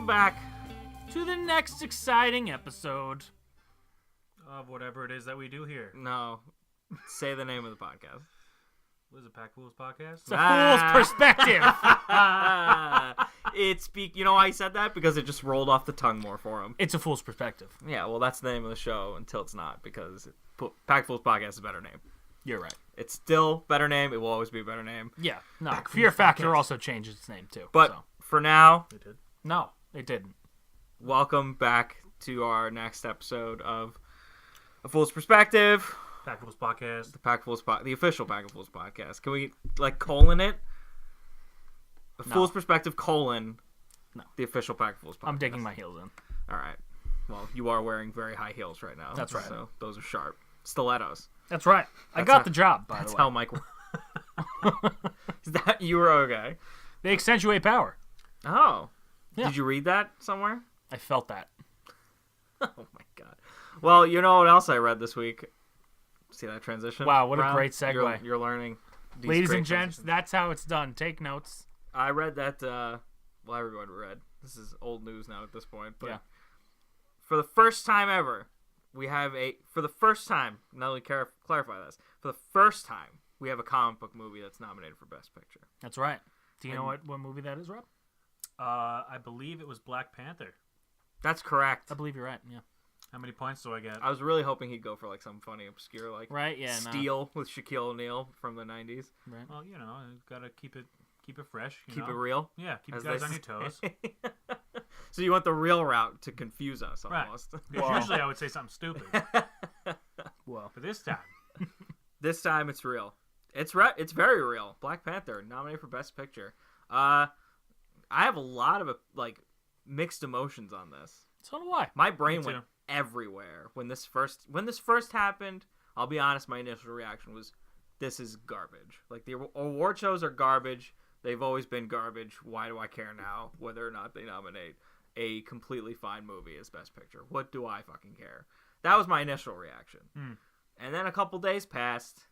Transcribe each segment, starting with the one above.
welcome back to the next exciting episode of whatever it is that we do here. No, say the name of the podcast. What is it, Pack Fools Podcast? It's a fool's perspective. You know why he said that? Because it just rolled off the tongue more for him. It's a fool's perspective. Yeah, well, that's the name of the show until it's not, because Pack Fools Podcast is a better name. You're right. It's still better name. It will always be a better name. Yeah, no. Fear Factor also changed its name too. But for now, It did. No, it didn't. welcome back to our next episode of A Fool's Perspective. Pack Fools Podcast. The official Pack of Fools podcast. Can we colon it? A No. Fool's Perspective colon. No. The official Pack of Fools podcast. I'm digging my heels in. All right. Well, you are wearing very high heels right now. That's right. So those are sharp stilettos. That's right. I That's got how- the job, by That's the way. how Mike. Is that you were okay? They accentuate power. Oh. Yeah. Did you read that somewhere? I felt that. Oh my god. Well, you know what else I read this week? See that transition? Wow, what a Ron? great segue. You're learning. These Ladies great and gents, transitions. that's how it's done. Take notes. I read that. Well, everyone read. This is old news now at this point. But Yeah. for the first time ever, we have for the first time. Not only clarify this. For the first time, we have a comic book movie that's nominated for Best Picture. That's right. Do you know what movie that is, Rob? I believe it was Black Panther. That's correct. I believe you're right. Yeah. How many points do I get? I was really hoping he'd go for like some funny, obscure, like Right? Yeah. No. Steel with Shaquille O'Neal from the '90s. Right. Well, you know, gotta keep it fresh. You Keep know? it real. Yeah, keep you as guys they on your toes. say. So you want the real route to confuse us Right. almost. Because Well. usually I would say something stupid, Well, but this time, This time it's real. It's very real. Black Panther nominated for Best Picture. I have a lot of mixed emotions on this. so do I. My brain Me went too. everywhere when this first happened. I'll be honest, my initial reaction was, this is garbage. Like, the award shows are garbage. They've always been garbage. Why do I care now whether or not they nominate a completely fine movie as Best Picture? What do I fucking care? That was my initial reaction. And then a couple days passed,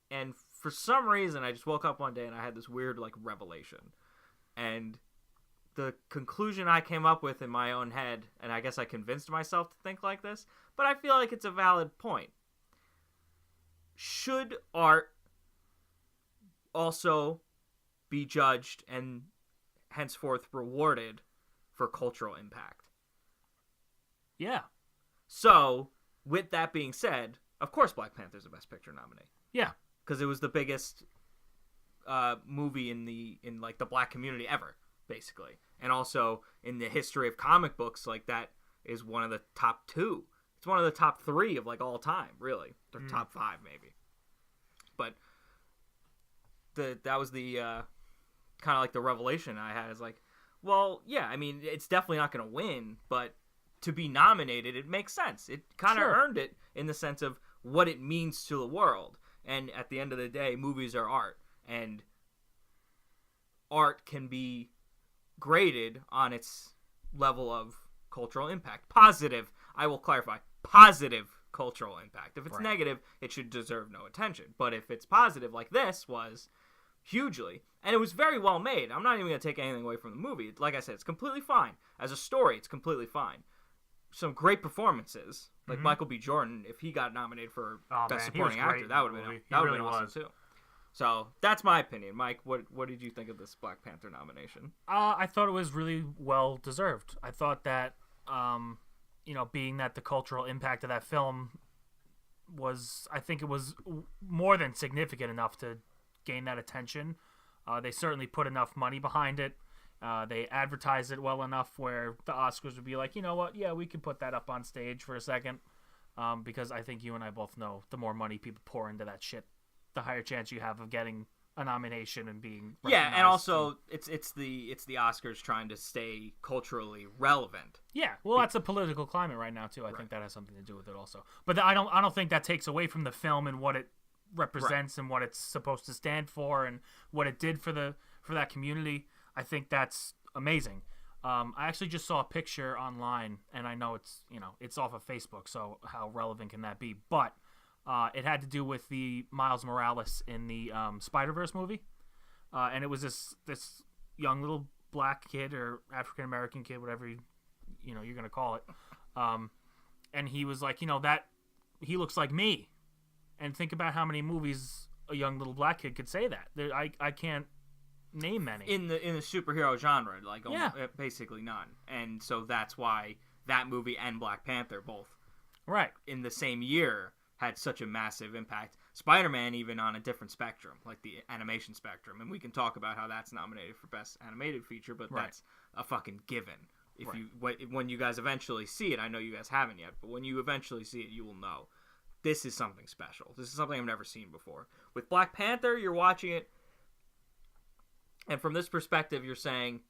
and for some reason I just woke up one day and I had this weird revelation. And the conclusion I came up with in my own head, and I guess I convinced myself to think like this, but I feel like it's a valid point. Should art also be judged and henceforth rewarded for cultural impact? Yeah. So, with that being said, of course Black Panther's the Best Picture nominee. Yeah. Because it was the biggest movie in the black community ever, basically. And also in the history of comic books, that is one of the top 2. It's one of the top 3 of all time, really. Or top 5 maybe. But that was the kind of the revelation I had, is well, yeah, I mean, it's definitely not going to win, but to be nominated, it makes sense. It kind of Sure. earned it in the sense of what it means to the world. And at the end of the day, movies are art, and art can be graded on its level of cultural impact. Positive, I will clarify, positive cultural impact. If it's Right. negative, it should deserve no attention. But if it's positive, like this was, hugely, and it was very well made. I'm not even going to take anything away from the movie. Like I said, it's completely fine. As a story, it's completely fine. Some great performances, like Michael B. Jordan. If he got nominated for Oh, Best man, he was Supporting great Actor, in that would the have been movie. He that would really have been was. awesome too. So that's my opinion, Mike. What did you think of this Black Panther nomination? I thought it was really well deserved. I thought that, being that the cultural impact of that film I think it was more than significant enough to gain that attention. They certainly put enough money behind it. They advertised it well enough where the Oscars would be like, you know what? Yeah, we could put that up on stage for a second. Because I think you and I both know the more money people pour into that shit, the higher chance you have of getting a nomination and being recognized. Yeah, and also it's the Oscars trying to stay culturally relevant. Yeah, well, that's a political climate right now too. I think that has something to do with it also. But I don't think that takes away from the film and what it represents and what it's supposed to stand for and what it did for that community. I think that's amazing. I actually just saw a picture online, and I know it's off of Facebook, so how relevant can that be? But it had to do with the Miles Morales in the Spider-Verse movie, and it was this young little black kid or African American kid, whatever you're gonna call it, and he was like, that he looks like me, and think about how many movies a young little black kid could say that. I can't name many in the superhero genre, like basically none, and so that's why that movie and Black Panther both right in the same year had such a massive impact. Spider-Man even on a different spectrum, like the animation spectrum, and we can talk about how that's nominated for Best Animated Feature, but that's a fucking given. If when you guys eventually see it, I know you guys haven't yet, but when you eventually see it, you will know this is something special. This is something I've never seen before. With Black Panther, you're watching it, and from this perspective, you're saying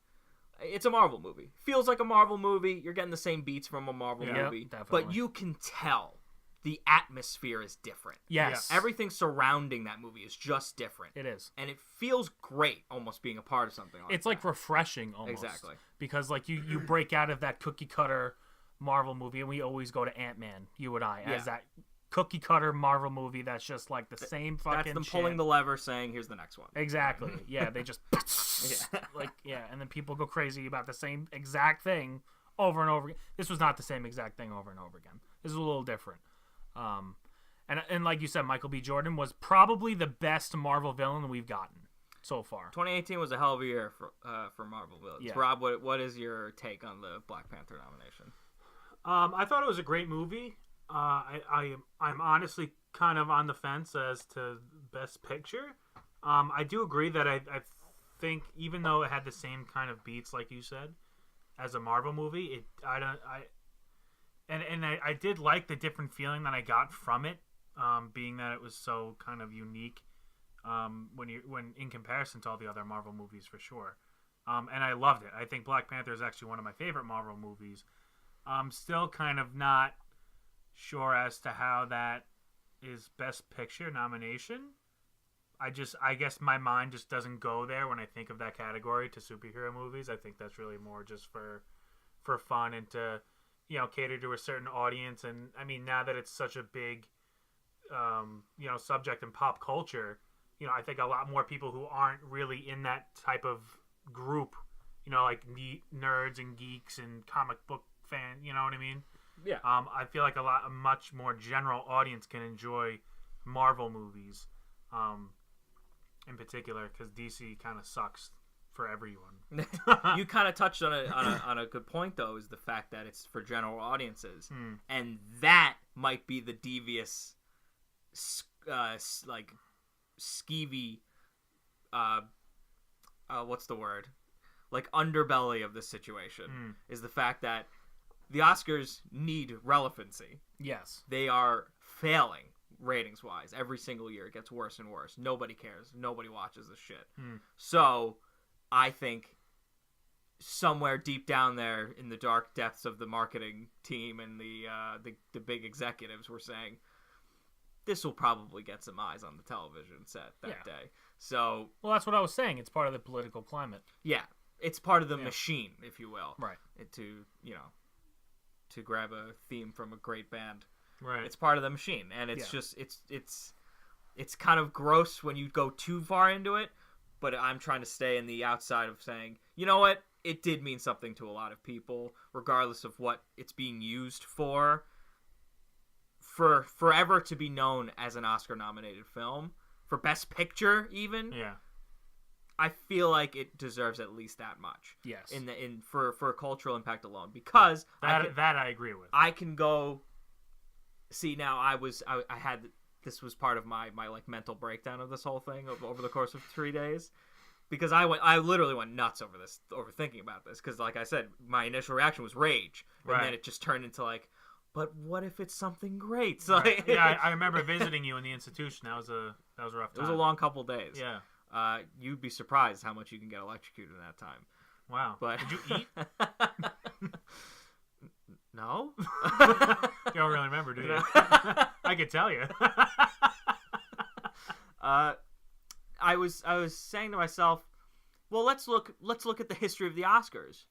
it's a Marvel movie. Feels like a Marvel movie. You're getting the same beats from a Marvel movie, definitely. But you can tell the atmosphere is different. Yes. Everything surrounding that movie is just different. It is. And it feels great almost being a part of something like that. It's like refreshing almost. Exactly. Because like you break out of that cookie cutter Marvel movie, and we always go to Ant-Man, you and I, as that cookie cutter Marvel movie that's just like the same fucking That's them shit. pulling the lever saying, here's the next one. Exactly. Yeah, they just and then people go crazy about the same exact thing over and over again. This was not the same exact thing over and over again. This is a little different. And like you said, Michael B. Jordan was probably the best Marvel villain we've gotten so far. 2018 was a hell of a year for Marvel villains. Yeah. Rob, what is your take on the Black Panther nomination? I thought it was a great movie. I'm honestly kind of on the fence as to Best Picture. I do agree that I think even though it had the same kind of beats like you said as a Marvel movie, I did like the different feeling that I got from it, being that it was so kind of unique when in comparison to all the other Marvel movies for sure. And I loved it. I think Black Panther is actually one of my favorite Marvel movies. I'm still kind of not sure as to how that is Best Picture nomination. I guess my mind just doesn't go there when I think of that category to superhero movies. I think that's really more just for fun and to cater to a certain audience. And I mean, now that it's such a big subject in pop culture, I think a lot more people who aren't really in that type of group, like nerds and geeks and comic book fan, you know what I mean? Yeah. I feel like a much more general audience can enjoy Marvel movies, in particular, because DC kind of sucks for everyone. You kind of touched on a good point, though, is the fact that it's for general audiences, and that might be the devious, like skeevy, what's the word? Like underbelly of this situation is the fact that the Oscars need relevancy. Yes. They are failing ratings-wise. Every single year it gets worse and worse. Nobody cares. Nobody watches this shit. So I think somewhere deep down there in the dark depths of the marketing team and the big executives were saying, this will probably get some eyes on the television set that day. So, well, that's what I was saying. It's part of the political climate. Yeah. It's part of the machine, if you will. Right. To grab a theme from a great band. Right. It's part of the machine, and it's just it's kind of gross when you go too far into it, but I'm trying to stay in the outside of saying, you know what? It did mean something to a lot of people, regardless of what it's being used for forever to be known as an Oscar-nominated film, for Best Picture even. Yeah. I feel like it deserves at least that much. Yes. For cultural impact alone, because that I agree with. I can go see now. I had this was part of my like mental breakdown of this whole thing over the course of 3 days, because I literally went nuts over thinking about this, because like I said, my initial reaction was rage, and then it just turned into like, but what if it's something great? So yeah, I remember visiting you in the institution. That was a rough time. It was a long couple days. Yeah. You'd be surprised how much you can get electrocuted in that time. Wow. But did you eat? No. You don't really remember, do you? I could tell you. I was saying to myself, well, let's look at the history of the Oscars.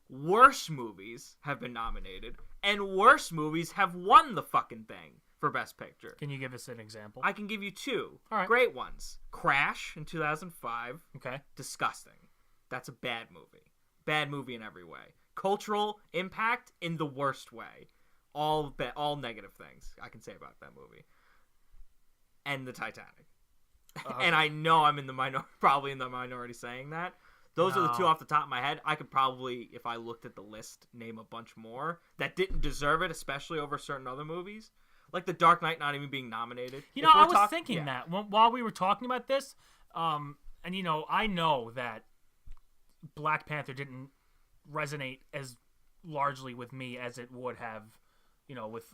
Worse movies have been nominated, and worse movies have won the fucking thing for Best Picture. Can you give us an example? I can give you two. All right. Great ones. Crash in 2005. Okay. Disgusting. That's a bad movie. bad movie in every way. Cultural impact in the worst way. All negative things I can say about that movie. And the Titanic. And I know I'm in the probably in the minority saying that. Those are the two off the top of my head. I could probably, if I looked at the list, name a bunch more that didn't deserve it, especially over certain other movies. Like The Dark Knight not even being nominated. You know, I was thinking that while we were talking about this, and you know, I know that Black Panther didn't resonate as largely with me as it would have, you know, with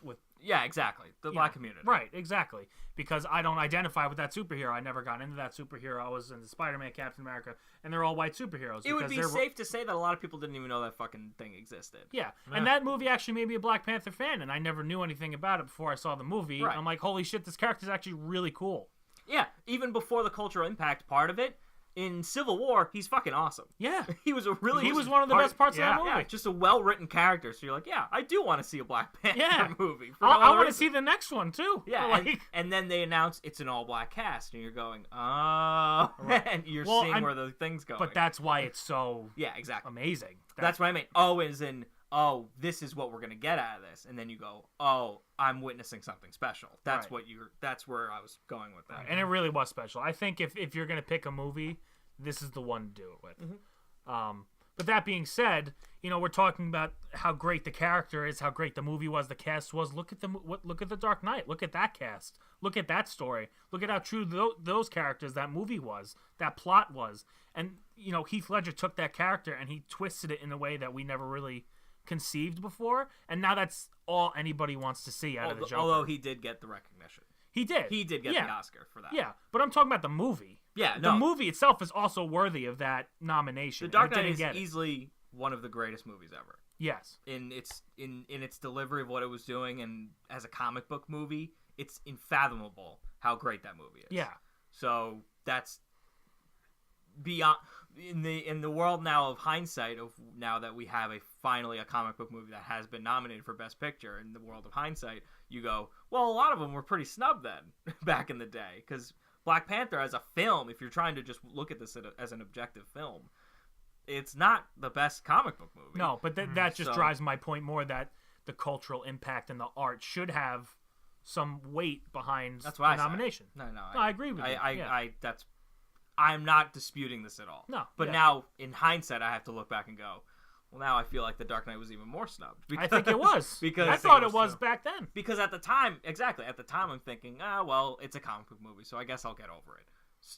yeah, exactly, the black community. Right, exactly. Because I don't identify with that superhero. I never got into that superhero. I was into Spider-Man, Captain America, and they're all white superheroes. It would be safe to say that a lot of people didn't even know that fucking thing existed. Yeah, and that movie actually made me a Black Panther fan, and I never knew anything about it before I saw the movie. Right. I'm like, holy shit, this character's actually really cool. Yeah, even before the cultural impact part of it, in Civil War, he's fucking awesome. Yeah. He was one of the best parts of that movie. Yeah, just a well-written character. So you're like, yeah, I do want to see a Black Panther movie. I want to see the next one, too. Yeah, and then they announce it's an all-black cast, and you're going, oh. Right. And you're seeing where the thing's going. But that's why it's so exactly amazing. That's what I mean. Oh, as in, oh, this is what we're going to get out of this. And then you go, oh, I'm witnessing something special. That's that's where I was going with that. Right. And it really was special. I think if you're going to pick a movie, this is the one to do it with. Mm-hmm. But that being said, you know, we're talking about how great the character is, how great the movie was, the cast was. Look at the Dark Knight. Look at that cast. Look at that story. Look at how true those characters, that movie was, that plot was. And, you know, Heath Ledger took that character and he twisted it in a way that we never really conceived before. And now that's all anybody wants to see out of the Joker. Although he did get the recognition. He did. He did get the Oscar for that. Yeah, but I'm talking about the movie. Yeah, the movie itself is also worthy of that nomination. The Dark Knight is easily one of the greatest movies ever. Yes, in its delivery of what it was doing, and as a comic book movie, it's unfathomable how great that movie is. Yeah. So that's beyond in the world now of hindsight, of now that we have finally a comic book movie that has been nominated for Best Picture. In the world of hindsight, you go, well, a lot of them were pretty snubbed then back in the day, because Black Panther as a film, if you're trying to just look at this as an objective film, it's not the best comic book movie. No, but that just drives my point more, that the cultural impact and the art should have some weight behind the nomination. No, I agree with you. I'm not disputing this at all. No. But now, in hindsight, I have to look back and go, well, now I feel like The Dark Knight was even more snubbed. I think it was. Because I thought it was back then. Because at the time, I'm thinking, well, it's a comic book movie, so I guess I'll get over it.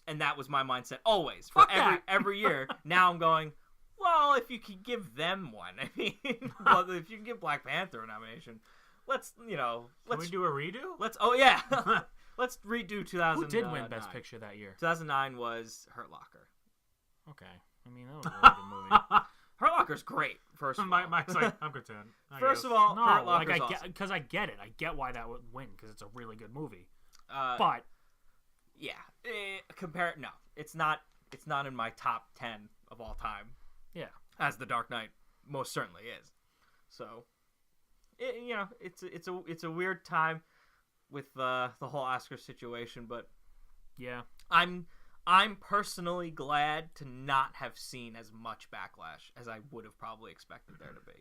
And that was my mindset always. For every year. Now I'm going, well, if you could give them one. I mean, well, if you can give Black Panther a nomination, let's Can we do a redo? Let's redo 2009. Who did win Best Picture that year? 2009 was Hurt Locker. Okay. I mean, that was a really good movie. Hurt Locker's great, first of all. Mike's like, I'm content. First of all, Hurt Locker's awesome. Because I get it. I get why that would win, because it's a really good movie. But yeah, no, it's not in my top 10 of all time. Yeah, as The Dark Knight most certainly is. So, it's a weird time with the whole Oscar situation, but yeah, I'm personally glad to not have seen as much backlash as I would have probably expected there to be.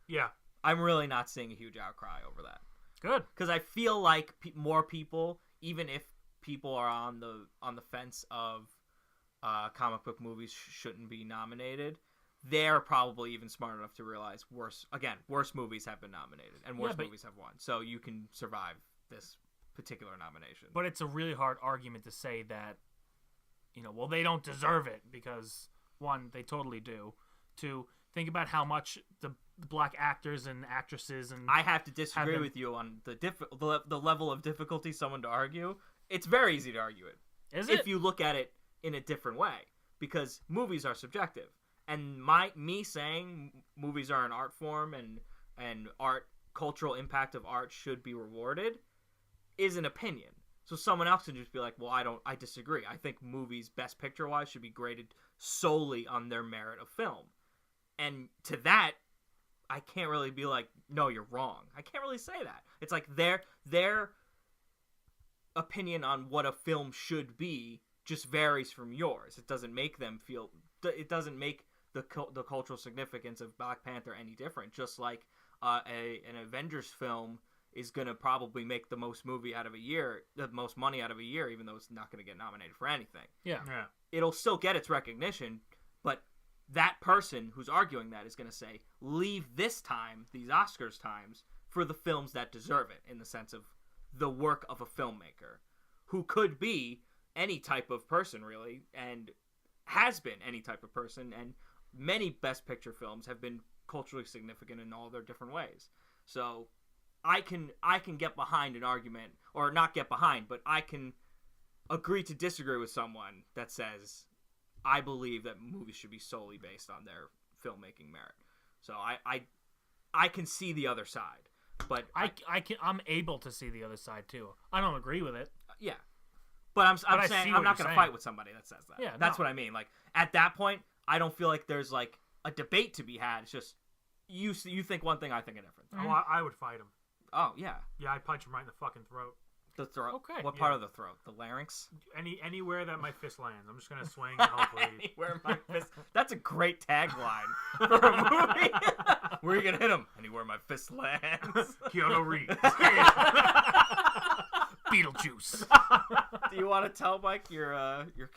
Yeah, I'm really not seeing a huge outcry over that. Good, because I feel like more people, even if people are on the fence of comic book movies shouldn't be nominated, they're probably even smart enough to realize worse movies have been nominated and worse movies have won, so you can survive this particular nomination. But it's a really hard argument to say that, well, they don't deserve it, because one, they totally do. Two, think about how much the black actors and actresses and I have to disagree with you on the level of difficulty someone to argue. It's very easy to argue it. Is it? If you look at it in a different way, because movies are subjective. And me saying movies are an art form and cultural impact of art should be rewarded is an opinion. So someone else can just be like, well, I disagree. I think movies, Best Picture wise, should be graded solely on their merit of film. And to that, I can't really be like, no, you're wrong. I can't really say that. It's like their opinion on what a film should be just varies from yours. It doesn't make the cultural significance of Black Panther any different. Just like an Avengers film is going to probably make the most money out of a year, even though it's not going to get nominated for anything. Yeah. It'll still get its recognition, but that person who's arguing that is going to say, leave these Oscars times, for the films that deserve it, in the sense of the work of a filmmaker, who could be any type of person, really, and has been any type of person, and many Best Picture films have been culturally significant in all their different ways. So I can get behind an argument, or not get behind, but I can agree to disagree with someone that says, I believe that movies should be solely based on their filmmaking merit. So I can see the other side, but I'm able to see the other side too. I don't agree with it. Yeah, but I'm saying I'm not going to fight with somebody that says that. Yeah, that's what I mean. Like at that point, I don't feel like there's like a debate to be had. It's just you think one thing, I think a different thing. Oh, I would fight him. Oh yeah. Yeah, I'd punch him right in the fucking throat. The throat. Okay. What part of the throat? The larynx? Anywhere that my fist lands. I'm just gonna swing and hopefully. Anywhere my fist. That's a great tagline for a movie. Where are you gonna hit him? Anywhere my fist lands. Keanu Reeves. Beetlejuice. Do you want to tell Mike your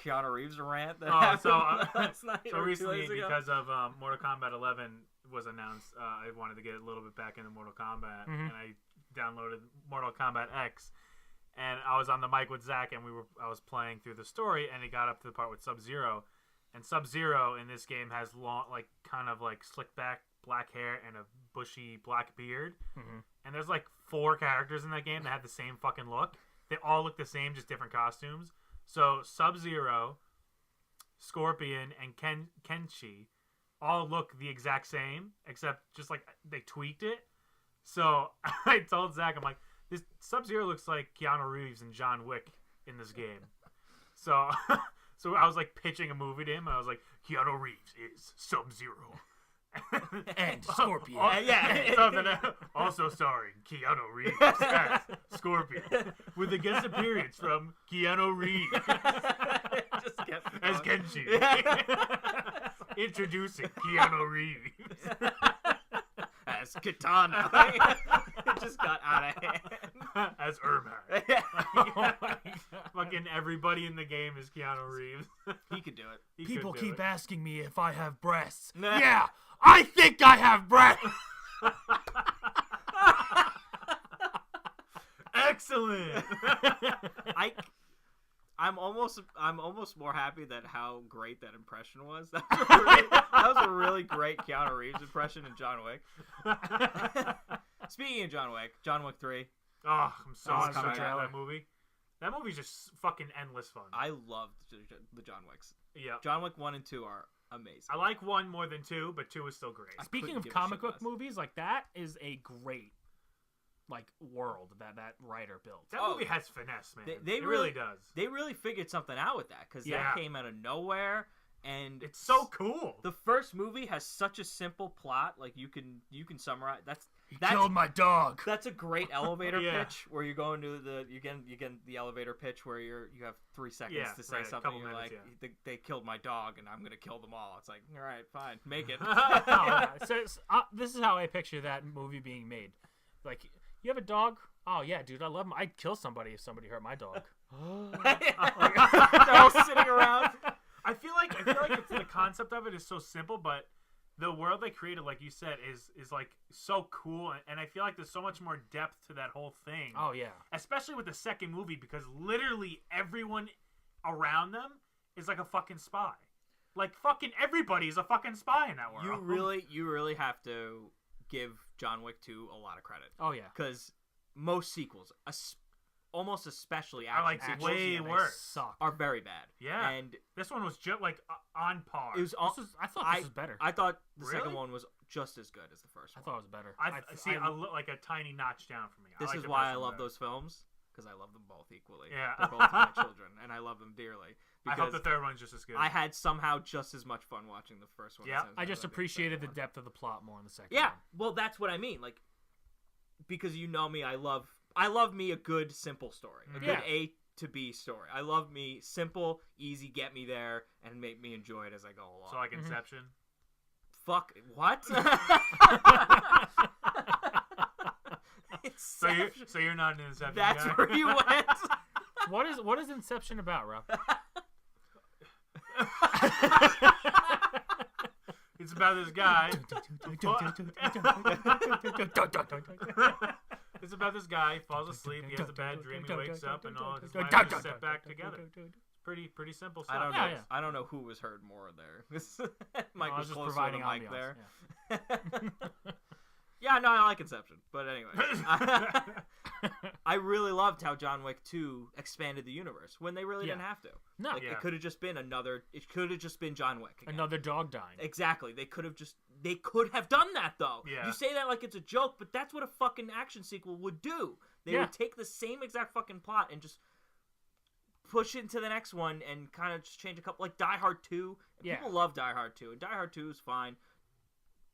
Keanu Reeves rant? That So recently, because of Mortal Kombat 11 was announced, I wanted to get a little bit back into Mortal Kombat, and I downloaded Mortal Kombat X. And I was on the mic with Zach, and I was playing through the story, and it got up to the part with Sub-Zero. And Sub-Zero in this game has long, kind of slick back black hair and a bushy black beard. Mm-hmm. And there's 4 characters in that game that have the same fucking look. They all look the same, just different costumes. So Sub-Zero, Scorpion, and Kenshi all look the exact same, except just they tweaked it. So I told Zach, I'm like, this Sub-Zero looks like Keanu Reeves and John Wick in this game. So I was pitching a movie to him, and I was like, Keanu Reeves is Sub-Zero. And Scorpion. Also starring Keanu Reeves as Scorpion, with the guest appearance from Keanu Reeves as Kenshi. Introducing Keanu Reeves as Katana. It just got out of hand. As Ermac. Fucking everybody in the game is Keanu Reeves. He could do it. People keep asking me if I have breasts. Yeah, I think I have breasts. Excellent. I'm almost more happy that how great that impression was. That was a really great Keanu Reeves impression in John Wick. Speaking of John Wick 3. Oh, I'm so excited about that movie. That movie's just fucking endless fun. I loved the John Wicks. Yeah. John Wick 1 and 2 are amazing. I like 1 more than 2, but 2 is still great. Speaking of comic book movies, that is a great world that writer built. That movie has finesse, man. It really does. They really figured something out with that, because that came out of nowhere, and it's so cool. The first movie has such a simple plot. You can summarize. That's killed my dog. That's a great elevator pitch where you go into you get the elevator pitch where you have 3 seconds to say something. You're minutes, they killed my dog and I'm gonna kill them all. It's all right, fine, make it. So this is how I picture that movie being made. You have a dog? Oh yeah, dude, I love him. I'd kill somebody if somebody hurt my dog. They're all sitting around. I feel like it's the concept of it is so simple, but the world they created, like you said, is so cool, and I feel like there's so much more depth to that whole thing. Oh yeah, especially with the second movie, because literally everyone around them is like a fucking spy. Fucking everybody is a fucking spy in that world. You really have to give John Wick 2 a lot of credit. Oh yeah, because most sequels, almost especially action way worse, are very bad. Yeah, and this one was just on par. It was. I thought this was better. I thought the second one was just as good as the first one. I thought it was better. I see a tiny notch down for me. This is why I love those films, because I love them both equally. Yeah, they're both my children, and I love them dearly. I hope the third one's just as good. I had somehow just as much fun watching the first one. Yeah, I just appreciated the depth of the plot more in the second. Yeah, one. Well, that's what I mean. Because you know me, I love me a good simple story, a good A to B story. I love me simple, easy, get me there, and make me enjoy it as I go along. So Inception. fuck? What? So you're not an Inception That's guy? where you went. What is Inception about, Rob? It's about this guy. It's about this guy. He falls asleep. He has a bad dream. He wakes up, and all his life is set back together. Pretty simple stuff. I don't know. Yeah. I don't know who was heard more there. Mike I was was just closer providing to Mike ambiance, there. Yeah, no, I like Inception, but anyway, I really loved how John Wick 2 expanded the universe when they really didn't have to. No. Like, it could have just been It could have just been John Wick again. Another dog dying. Exactly. They could have done that though. Yeah. You say that like it's a joke, but that's what a fucking action sequel would do. They would take the same exact fucking plot and just push it into the next one and kind of just change a couple, like Die Hard 2. People love Die Hard 2, and Die Hard 2 is fine,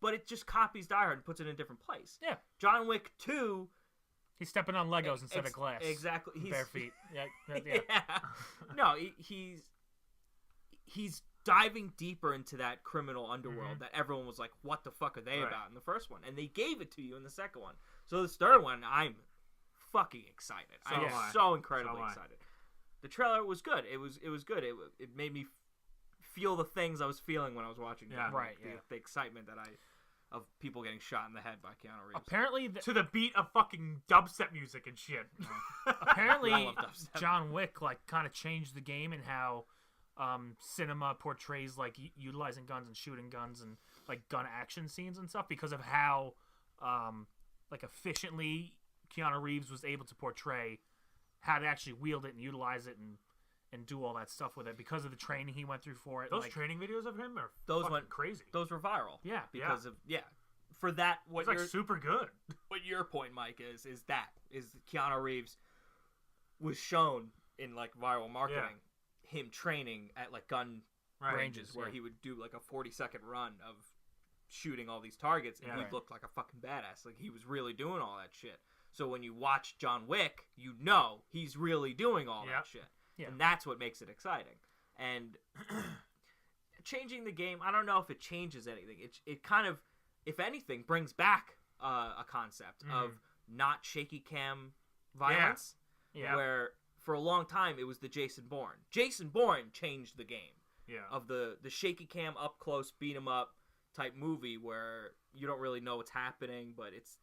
but it just copies Die Hard and puts it in a different place. Yeah. John Wick 2... He's stepping on Legos instead of glass. Exactly. He's bare feet. Yeah. No, he's diving deeper into that criminal underworld that everyone was like, what the fuck are they about in the first one? And they gave it to you in the second one. So this third one, I'm fucking excited. I'm so incredibly excited. The trailer was good. It was good. It made me feel the things I was feeling when I was watching it. The excitement that of people getting shot in the head by Keanu Reeves. Apparently, to the beat of fucking dubstep music and shit. Apparently, John Wick kind of changed the game in how cinema portrays utilizing guns and shooting guns and gun action scenes and stuff because of how efficiently Keanu Reeves was able to portray how to actually wield it and utilize it and do all that stuff with it because of the training he went through for it. Those training videos of him are went crazy. Those were viral. Yeah, because of for that what you're super good. What your point, Mike, is Keanu Reeves was shown in viral marketing him training at gun ranges where he would do a 40-second run of shooting all these targets and he looked like a fucking badass. He was really doing all that shit. So when you watch John Wick, you know he's really doing all that shit. Yeah. And that's what makes it exciting. And changing the game, I don't know if it changes anything. It kind of, if anything, brings back a concept of not shaky cam violence. Yeah. Where for a long time it was the Jason Bourne. Jason Bourne changed the game. Yeah. Of the shaky cam up close beat 'em up type movie where you don't really know what's happening, but it's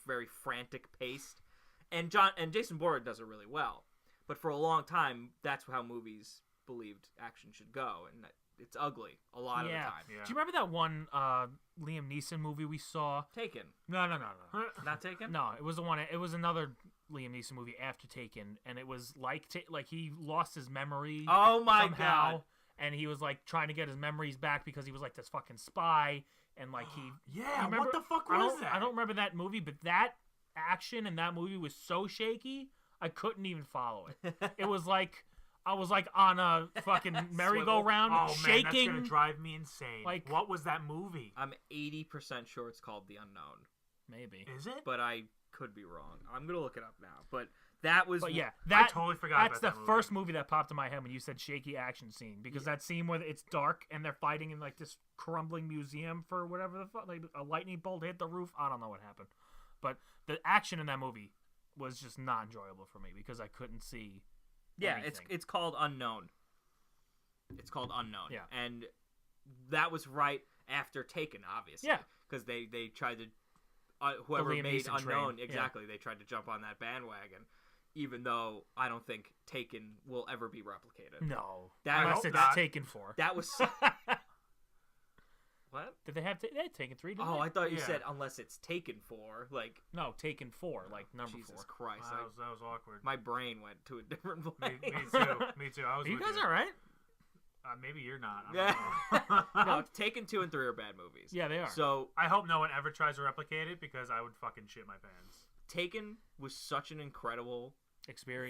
very frantic paced. And Jason Bourne does it really well. But for a long time, that's how movies believed action should go, and it's ugly a lot of the time. Yeah. Do you remember that one Liam Neeson movie we saw? Taken. No. Not Taken? No, it was the one. It was another Liam Neeson movie after Taken, and it was like he lost his memory. Oh my somehow, god! And he was trying to get his memories back because he was this fucking spy, and he. Yeah. What the fuck was that? I don't remember that movie, but that action in that movie was so shaky. I couldn't even follow it. It was I was on a fucking merry-go-round, shaking. Man, that's gonna drive me insane. What was that movie? I'm 80% sure it's called The Unknown. Maybe. Is it? But I could be wrong. I'm gonna look it up now. But that was. But yeah, I totally forgot. That's the first movie that popped in my head when you said shaky action scene because that scene where it's dark and they're fighting in this crumbling museum for whatever the fuck, a lightning bolt hit the roof. I don't know what happened, but the action in that movie was just not enjoyable for me because I couldn't see. Yeah, anything. it's called Unknown. It's called Unknown. Yeah, and that was right after Taken, obviously. Yeah, because they tried to whoever made Neeson Unknown train. exactly. They tried to jump on that bandwagon, even though I don't think Taken will ever be replicated. No, unless it's Taken 4. That was. What? Did they had Taken 3? Oh, I thought you said unless it's Taken 4, no, Taken 4, number Jesus 4. Christ, wow, that was awkward. My brain went to a different place. Me too. I was. Are you guys all right? Maybe you're not. No, Taken 2 and 3 are bad movies. Yeah, they are. So I hope no one ever tries to replicate it because I would fucking shit my pants. Taken was such an incredible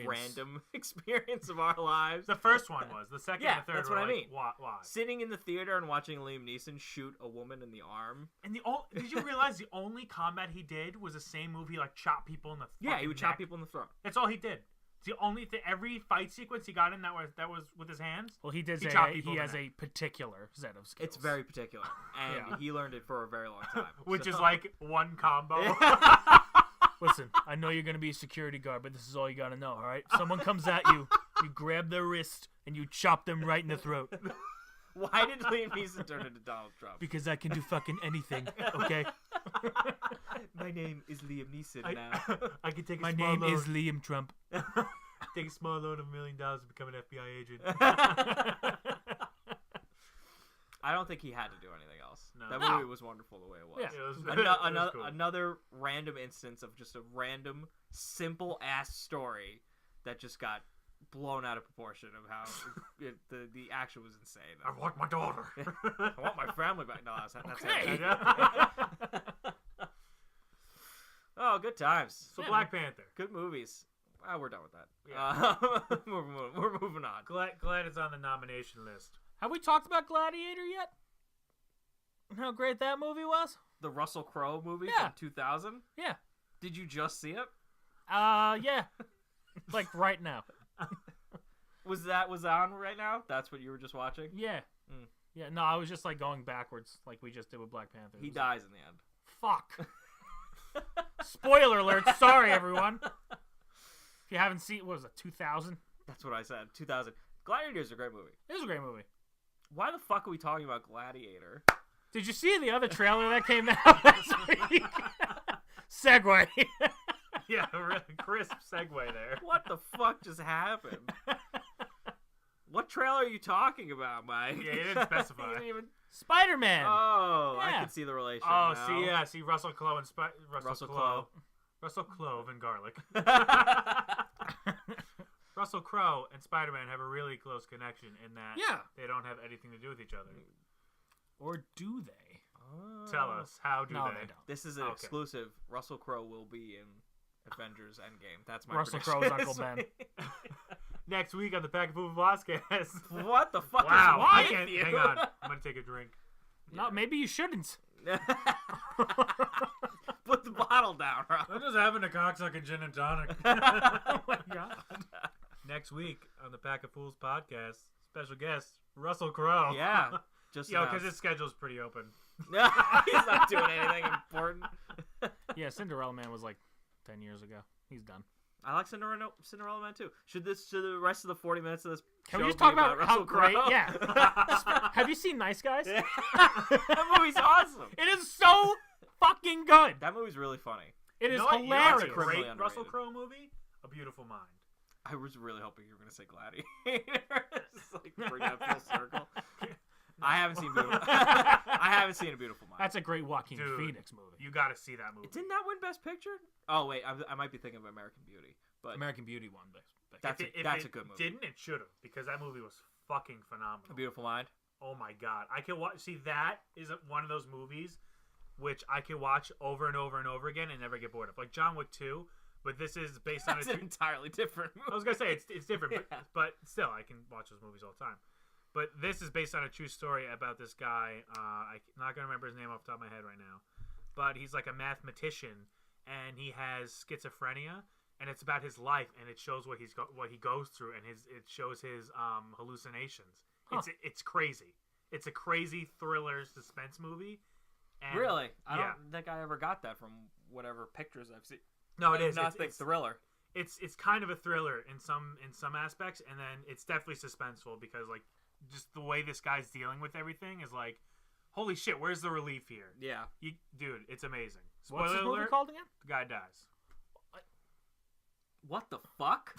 random experience of our lives. The first one was. The second and the third that's were what I mean. Why? Sitting in the theater and watching Liam Neeson shoot a woman in the arm. And did you realize the only combat he did was the same move? He chop people in the he would chop people in the throat. That's all he did. The only thing, every fight sequence he got in that was with his hands. Well, he did say chopped people he in has half. a particular set of skills. It's very particular, and he learned it for a very long time. Which so. is like one combo. Listen, I know you're going to be a security guard, but this is all you got to know, all right? Someone comes at you, you grab their wrist, and you chop them right in the throat. Why did Liam Neeson turn into Donald Trump? Because I can do fucking anything, okay? My name is Liam Neeson now. I can take a My small name loan. is Liam Trump. Take a small loan of $1 million to become an FBI agent. I don't think he had to do anything else. No. That No. movie was wonderful the way it was. Yeah. It was, Another, cool. another random instance of just a random, simple ass story that just got blown out of proportion of how the action was insane. I want my daughter. I want my family back. No, that's Okay. it. Oh, good times. So Yeah, Black Panther. Good movies. Well, we're done with that. Yeah. We're moving on. Glad it's on the nomination list. Have we talked about Gladiator yet? How great that movie was? The Russell Crowe movie Yeah. from 2000. Yeah. Did you just see it? Yeah. Like right now. Was that on right now? That's what you were just watching? Yeah. Mm. Yeah, no, I was just like going backwards like we just did with Black Panther. He dies in the end. Fuck. Spoiler alert. Sorry, everyone. If you haven't seen, what was it, 2000? That's what I said. 2000. Gladiator is a great movie. It was a great movie. Why the fuck are we talking about Gladiator? Did you see the other trailer that came out last week? Segue. Yeah, really crisp segue there. What the fuck just happened? What trailer are you talking about, Mike? Yeah, you didn't specify. You didn't even... Spider-Man. Oh, I Yeah. can see the relation. Oh, now. see Russell Crowe and Russell Crowe. Russell Clove and garlic. Russell Crowe and Spider-Man have a really close connection in that Yeah. they don't have anything to do with each other. Or do they? Tell us, how do No, they? they don't. This is an Okay. exclusive. Russell Crowe will be in Avengers Endgame. That's my Russell prediction. Crowe's Uncle Ben. Next week on the Pack of Food podcast. What the fuck Wow, is I with can't. you? Hang on, I'm gonna take a drink. No, maybe you shouldn't. Put the bottle down, Rob. I'm just having a cocksucking gin and tonic. Oh my god. Next week on the Pack of Fools podcast, special guest Russell Crowe. Yeah, just Yo, because announced. his schedule's pretty open. He's not doing anything important. Yeah, Cinderella Man was like 10 years ago. He's done. I like Cinderella Man too. Should the rest of the 40 minutes of this Can show we just be talk about how Russell great? Crowe? Yeah. Have you seen Nice Guys? That movie's awesome. It is so fucking good. That movie's really funny. It is You know what? hilarious. You know what's a Criminally great Russell underrated. Crowe movie? A Beautiful Mind. I was really hoping you were going to say Gladiator. Just like bring that full circle. I haven't seen Beautiful. I haven't seen A Beautiful Mind. That's a great Joaquin Dude. Phoenix movie. You got to see that movie. Didn't that win Best Picture? Oh wait, I might be thinking of American Beauty, but American Beauty won Best Picture. that's If a good movie. Didn't it should have, because that movie was fucking A phenomenal. Beautiful Mind. Oh my god, I can watch. See, that is one of those movies which I can watch over and over and over again and never get bored of. Like John Wick 2, but this is based on That's a an entirely different movie. I was gonna say it's different, Yeah. but still, I can watch those movies all the time. But this is based on a true story about this guy. I'm not gonna remember his name off the top of my head right now, but he's like a mathematician, and he has schizophrenia, and it's about his life, and it shows what he goes through, and it shows his hallucinations. Huh. It's crazy. It's a crazy thriller suspense movie. And Really? I yeah. don't think I ever got that from whatever pictures I've seen. No, it is. Nothing thriller. It's kind of a thriller in some aspects, and then it's definitely suspenseful because like just the way this guy's dealing with everything is like, holy shit, where's the relief here? Yeah. Dude, it's amazing. What's Spoiler this movie alert, called again? the guy dies. What the fuck?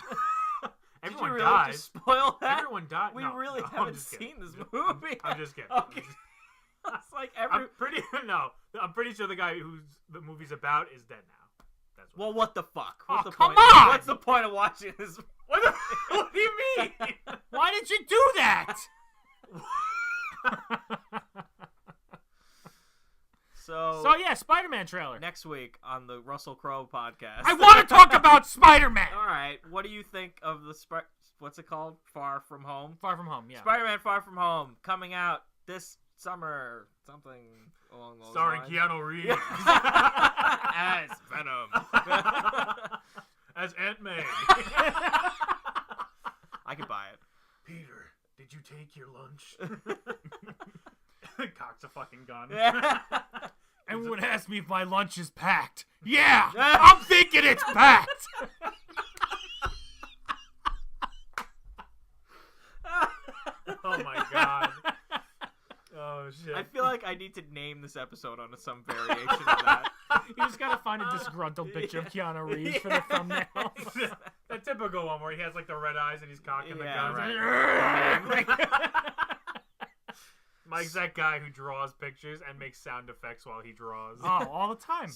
Everyone Did you really dies. just spoil that? Everyone dies. We No, really no, I'm haven't just seen kidding. this movie. I'm just kidding. Okay. It's like I'm pretty sure the guy who's the movie's about is dead now. That's what. Well, what the fuck? Oh, What's the come point? on! What's the point of watching this? What do you mean? Why did you do that? So yeah, Spider-Man trailer. Next week on the Russell Crowe podcast. I want to talk about Spider-Man. All right. What do you think of the what's it called? Far From Home. Far From Home, yeah. Spider-Man Far From Home coming out this summer. Something along those Starring lines. Keanu Reeves As Venom. as Aunt May. Take your lunch. Cocks a fucking gun. Everyone asks me if my lunch is packed. Yeah, I'm thinking it's packed. Oh my god. Oh shit. I feel like I need to name this episode on some variation of that. You just gotta find a disgruntled picture of Keanu Reeves for the thumbnail. That typical one where he has like the red eyes and he's cocking the Yeah, gun. right. Mike's that guy who draws pictures and makes sound effects while he draws. Oh, all the time.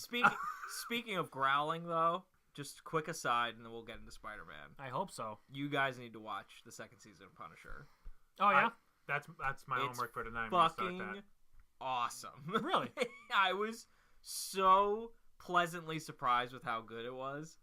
Speaking of growling, though, just quick aside, and then we'll get into Spider-Man. I hope so. You guys need to watch the second season of Punisher. Oh, yeah? That's my homework for tonight. Fucking awesome. Really? I was so pleasantly surprised with how good it was.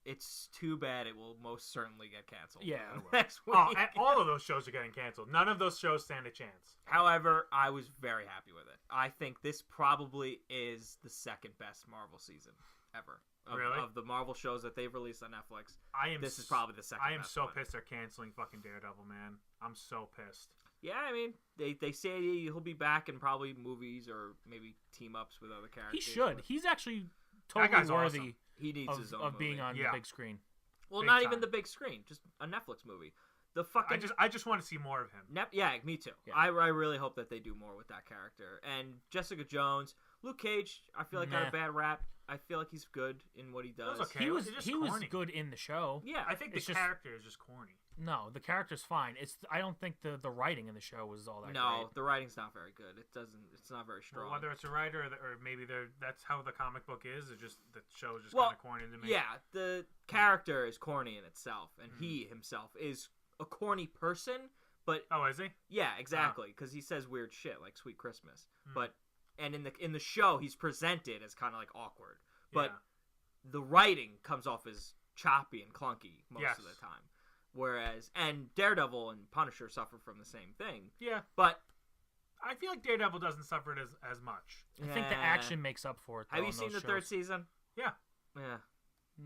It's too bad it will most certainly get canceled. Yeah, next week. Oh, and all of those shows are getting canceled. None of those shows stand a chance. However, I was very happy with it. I think this probably is the second best Marvel season ever. Really? Of the Marvel shows that they've released on Netflix, this is probably the second I am best so one. pissed they're canceling fucking Daredevil, man. I'm so pissed. Yeah, I mean, they say he'll be back in probably movies or maybe team-ups with other characters. He should. He's actually That totally guy's worthy awesome. He needs his own of being movie. on Yeah. the big screen. Well, Big not time. even the big screen, just a Netflix movie. The fucking I just want to see more of him. yeah, me too. Yeah. I really hope that they do more with that character. And Jessica Jones, Luke Cage, I feel like got Nah. a bad rap. I feel like he's good in what he does. was okay. He was just he was corny. good in the show. Yeah, I think the It's just- character is just corny. No, the character's fine. I don't think the writing in the show was all that no, great. the writing's not very good. It's not very strong. Well, whether it's a writer or maybe that's how the comic book is. It's just the show is just Well, kind of corny to me. yeah, the character is corny in itself, and Mm-hmm. he himself is a corny person. But Oh, is he? yeah, exactly, because he says weird shit like "Sweet Christmas." Hmm. But and in the show, he's presented as kind of like awkward. But Yeah. the writing comes off as choppy and clunky most Yes. of the time. Whereas, and Daredevil and Punisher suffer from the same thing. Yeah. But I feel like Daredevil doesn't suffer it as much. I think the action makes up for it. Though, Have you in seen the those third shows. season? Yeah. Yeah.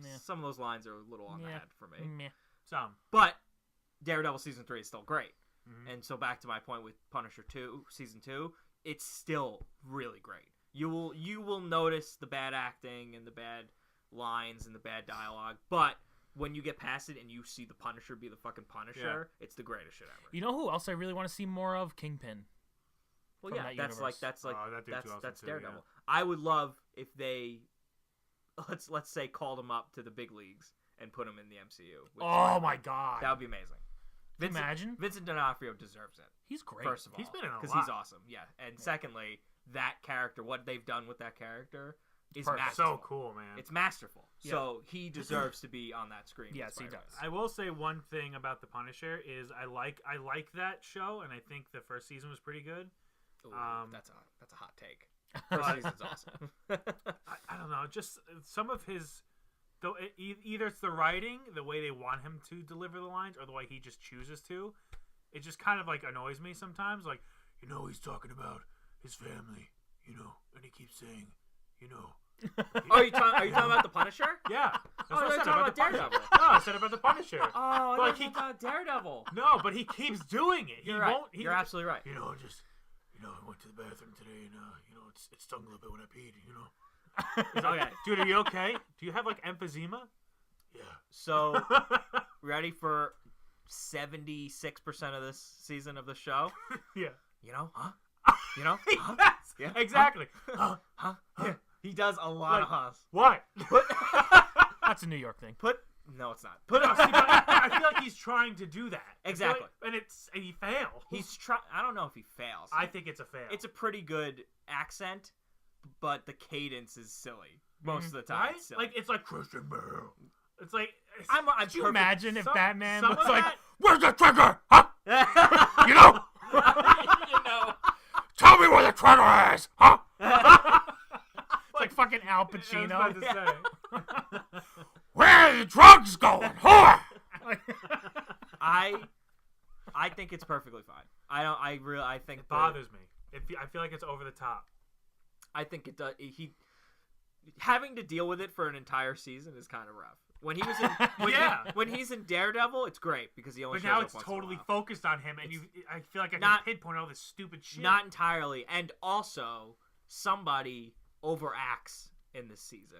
Yeah. Some of those lines are a little on the Yeah. head for me. Meh. Some. But Daredevil season 3 is still great. Mhm. And so back to my point with Punisher 2 season 2, it's still really great. You will notice the bad acting and the bad lines and the bad dialogue, but when you get past it and you see the Punisher be the fucking Punisher, it's the greatest shit ever. You know who else I really want to see more of? Kingpin. Well, from yeah, that that's universe. That dude's awesome that's too, Daredevil. yeah. I would love if they let's say called him up to the big leagues and put him in the MCU. with Oh Spider-Man. my god. That would be amazing. Can you imagine? Vincent D'Onofrio deserves it. He's great. First of all, He's been in a because lot. he's awesome. Yeah, and secondly, that character, what they've done with that character, is Perfect. masterful. So cool, man. It's masterful. Yeah. So he deserves to be on that screen. with Yes, he Spider-Man. does. I will say one thing about the Punisher is I like that show, and I think the first season was pretty good. Ooh, that's a hot take. First season's awesome. I don't know, just some of his, though, either it's the writing, the way they want him to deliver the lines, or the way he just chooses to. It just kind of like annoys me sometimes. Like, he's talking about his family, and he keeps saying, Are you talking about the Punisher? Yeah. That's Oh, what I you're said talking about the about Punisher. Daredevil. No, I said about the Punisher. Oh, I Like, thought about Daredevil. No, but he keeps doing it. You're he right. won't. You're absolutely right. I went to the bathroom today, and it stung a little bit when I peed. Okay. Dude, are you okay? Do you have like emphysema? Yeah. So, ready for 76% of this season of the show? Yeah. Huh? Huh? Yes, Yeah. exactly. Huh? Yeah. He does a lot of huhs. What? That's a New York thing. No, it's not. Put No, see, but I feel like he's trying to do that. Exactly. I feel like- and he fails. He's trying. I don't know if he fails. I think it's a fail. It's a pretty good accent, but the cadence is silly most of the time. right? It's silly. Like it's like Christian Bale. It's like I'm Could you imagine if some- Batman some was of like, that- "Where's the trigger? Huh? you You know? know. Tell me where the trigger is, huh?" It's like fucking Al I was Pacino. about to say. Where are the drugs going? Whore! I think it's perfectly fine. I think It bothers me. I feel like it's over the top. I think it does. He having to deal with it for an entire season is kind of rough. When he was in, when he's in Daredevil, it's great because he only. But shows now up it's once in a totally while. focused on him, and I feel like I not- can pinpoint all this stupid shit. Not entirely, and also somebody overacts in this season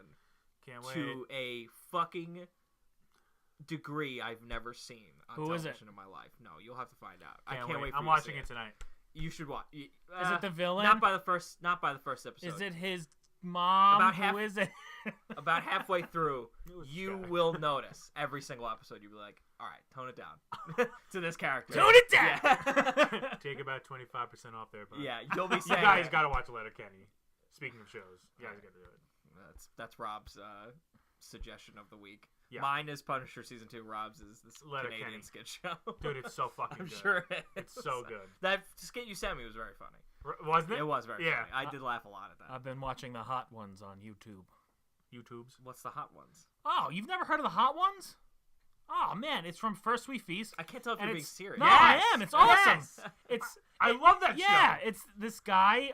Can't wait. to a fucking degree I've never seen on Who is television in my life. No, you'll have to find out. I Can't can't wait. For I'm you to watching see it tonight. You should watch. Is it the villain? Not by the first episode. Is it his mom? Who is it? About halfway through, was you Scott. will notice every single episode. You'll be like, "All right, tone it down to this character." Tone it down. Yeah, Take about 25% off there, but yeah, you'll be you saying. guys got to watch Letterkenny. Speaking of shows, you guys got to do it. That's Rob's suggestion of the week. Yeah. Mine is Punisher season 2. Rob's is this Letterkenny. Canadian skit show. Dude, it's so fucking I'm good. sure it is. It's so good. That skit you sent me was very funny. Wasn't it? It was very Yeah. funny. I did laugh a lot at that. I've been watching the hot ones on YouTube. YouTube's. What's the hot ones? Oh, you've never heard of the hot ones? Oh man, it's from First We Feast. I can't tell if and you're being it's serious. No, Yes! I am. It's awesome. Yes! It's I love that yeah. show. It's this guy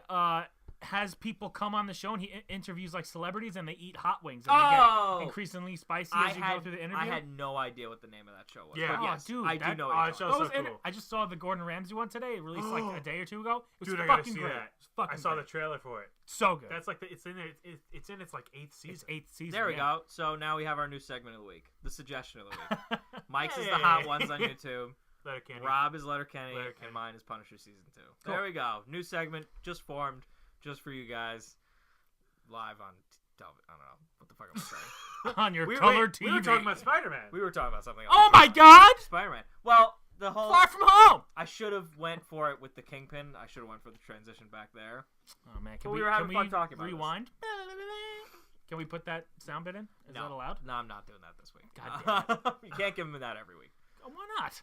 has people come on the show and he interviews like celebrities and they eat hot wings and they get increasingly spicy as you go through the interview. I had no idea what the name of that show was. Yeah. But yes, dude, I do that- know oh, what you're that talking show's about. so cool. I just saw the Gordon Ramsay one today. It released like a day or two ago. It was Dude, I gotta fucking see great. that. It's fucking I saw great. the trailer for it. So good. That's like it's in it. It's in its like eighth season. It's 8th season. There we yeah. go. So now we have our new segment of the week. The suggestion of the week. Mike's is the hot ones on YouTube. Letterkenny. Rob is Letterkenny. Letterkenny. And mine is Punisher season 2. Cool. There we go. New segment just formed just for you guys. Live on television. I don't know what the fuck I'm saying. On your We, color wait, TV. we were talking about Spider-Man. We were talking about something else. Oh my God! Spider-Man. Well, the whole Far From Home. I should have went for it with the Kingpin. I should have went for the transition back there. Oh man, But we were having can fun we talking about this. rewind? Can we put that sound bit in? Is No. that allowed? No, I'm not doing that this week. God You can't give them that every week Oh, why not?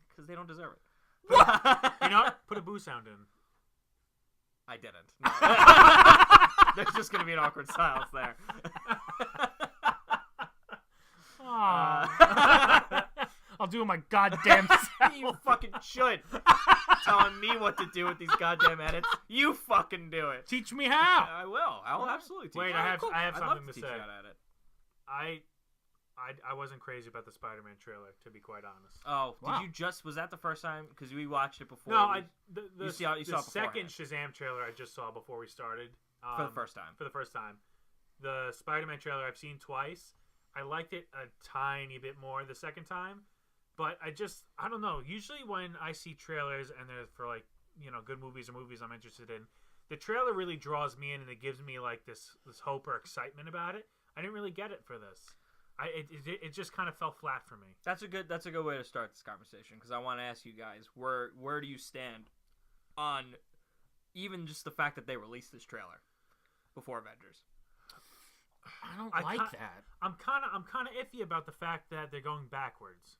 because they don't deserve it. You know what? Put a boo sound in. I didn't. No. There's just gonna be an awkward silence there. Aw. I'll do my goddamn You self. fucking should. Telling me what to do with these goddamn edits. You fucking do it. Teach me how. I will. I will absolutely teach Wait, you. I have I'd love something to teach say. you how to edit. I wasn't crazy about the Spider-Man trailer, to be quite honest. Oh, Wow. did you just? Was that the first time? Because we watched it before. No, we- the You saw it second beforehand. Shazam trailer I just saw before we started. for the first time. For the first time. The Spider-Man trailer I've seen twice. I liked it a tiny bit more the second time, but I don't know. Usually when I see trailers and they're for like, good movies or movies I'm interested in, the trailer really draws me in and it gives me like this hope or excitement about it. I didn't really get it for this. It just kind of fell flat for me. That's a good way to start this conversation because I want to ask you guys where do you stand on even just the fact that they released this trailer before Avengers? I don't I like can't- that. I'm kind of iffy about the fact that they're going backwards.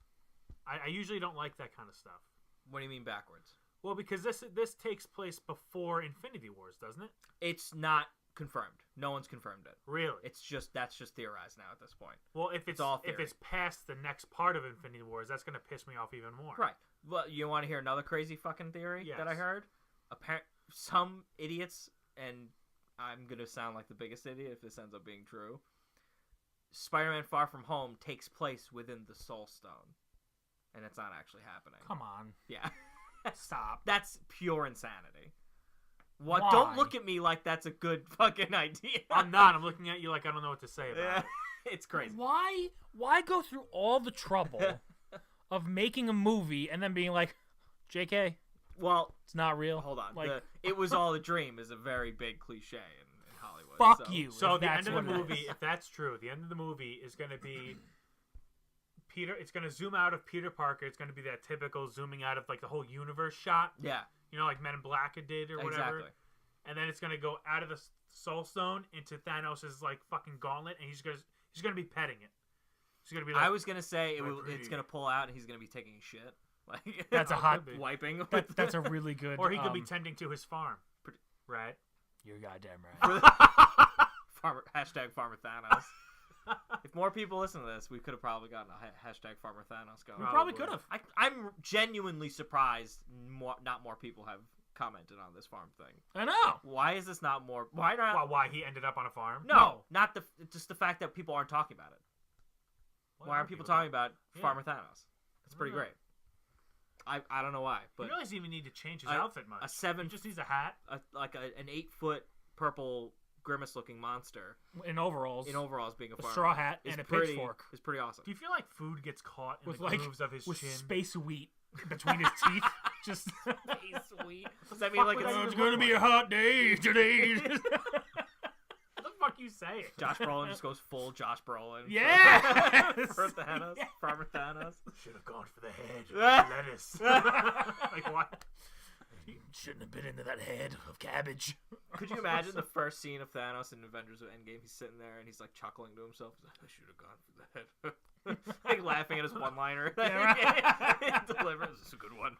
I usually don't like that kind of stuff. What do you mean backwards? Well, because this takes place before Infinity Wars, doesn't it? It's not confirmed. No one's confirmed it. Really? That's just theorized now at this point. Well, if it's all if theory. it's past the next part of Infinity Wars, that's gonna piss me off even more. Right. Well, you want to hear another crazy fucking theory Yes. that I heard? Some idiots, and I'm gonna sound like the biggest idiot if this ends up being true. Spider-Man: Far From Home takes place within the Soul Stone, and it's not actually happening. Come on. Yeah. Stop. That's pure insanity. What? Why? Don't look at me like that's a good fucking idea. I'm not. I'm looking at you like I don't know what to say about Yeah, it. it's crazy. Why go through all the trouble of making a movie and then being like, JK, Well, it's not real? hold on. Like, It was all a dream is a very big cliche in Hollywood. fuck so. you. So if the that's end of the what it movie, is. if that's true, the end of the movie is gonna be Peter. It's gonna zoom out of Peter Parker. It's gonna be that typical zooming out of like the whole universe shot. Yeah, Like Men in Black did or whatever. exactly. And then it's gonna go out of the Soul Stone into Thanos' like fucking gauntlet, and he's gonna be petting it. He's gonna be like, I was gonna say My it's pretty. gonna pull out and he's gonna be taking a shit. Like That's a hot. could be. wiping. That's a really good. or he could be tending to his farm, right? You're goddamn right. Hashtag Farmer Thanos. If more people listen to this, we could have probably gotten a hashtag Farmer Thanos going. We probably could have. I'm genuinely surprised not more people have commented on this farm thing. I know. Why is this not more? Why not? Why he ended up on a farm? No, not just the fact that people aren't talking about it. Why aren't people talking about Yeah. Farmer Thanos? It's pretty I don't great. I don't know why, but He doesn't even need to change his a- outfit much. He just needs a hat. an 8-foot purple grimace-looking monster In overalls, being a a farmer. straw hat, is and a pretty, pitchfork. Is pretty awesome. Do you feel like food gets caught in With the like grooves of his with chin? space wheat between his teeth. Just Sweet. Does that mean like would it's that it's gonna be a hot day today. What the fuck you say? Josh Brolin just goes full Josh Brolin? Yes! For Thanos, Farmer Thanos. Should have gone for the head. Lettuce. Like what? Shouldn't have been into that head of cabbage. Could you imagine the first scene of Thanos in Avengers Endgame? He's sitting there and he's like chuckling to himself. He's like, I should have gone for the head. Like laughing at his one-liner. He delivers. This is a good one.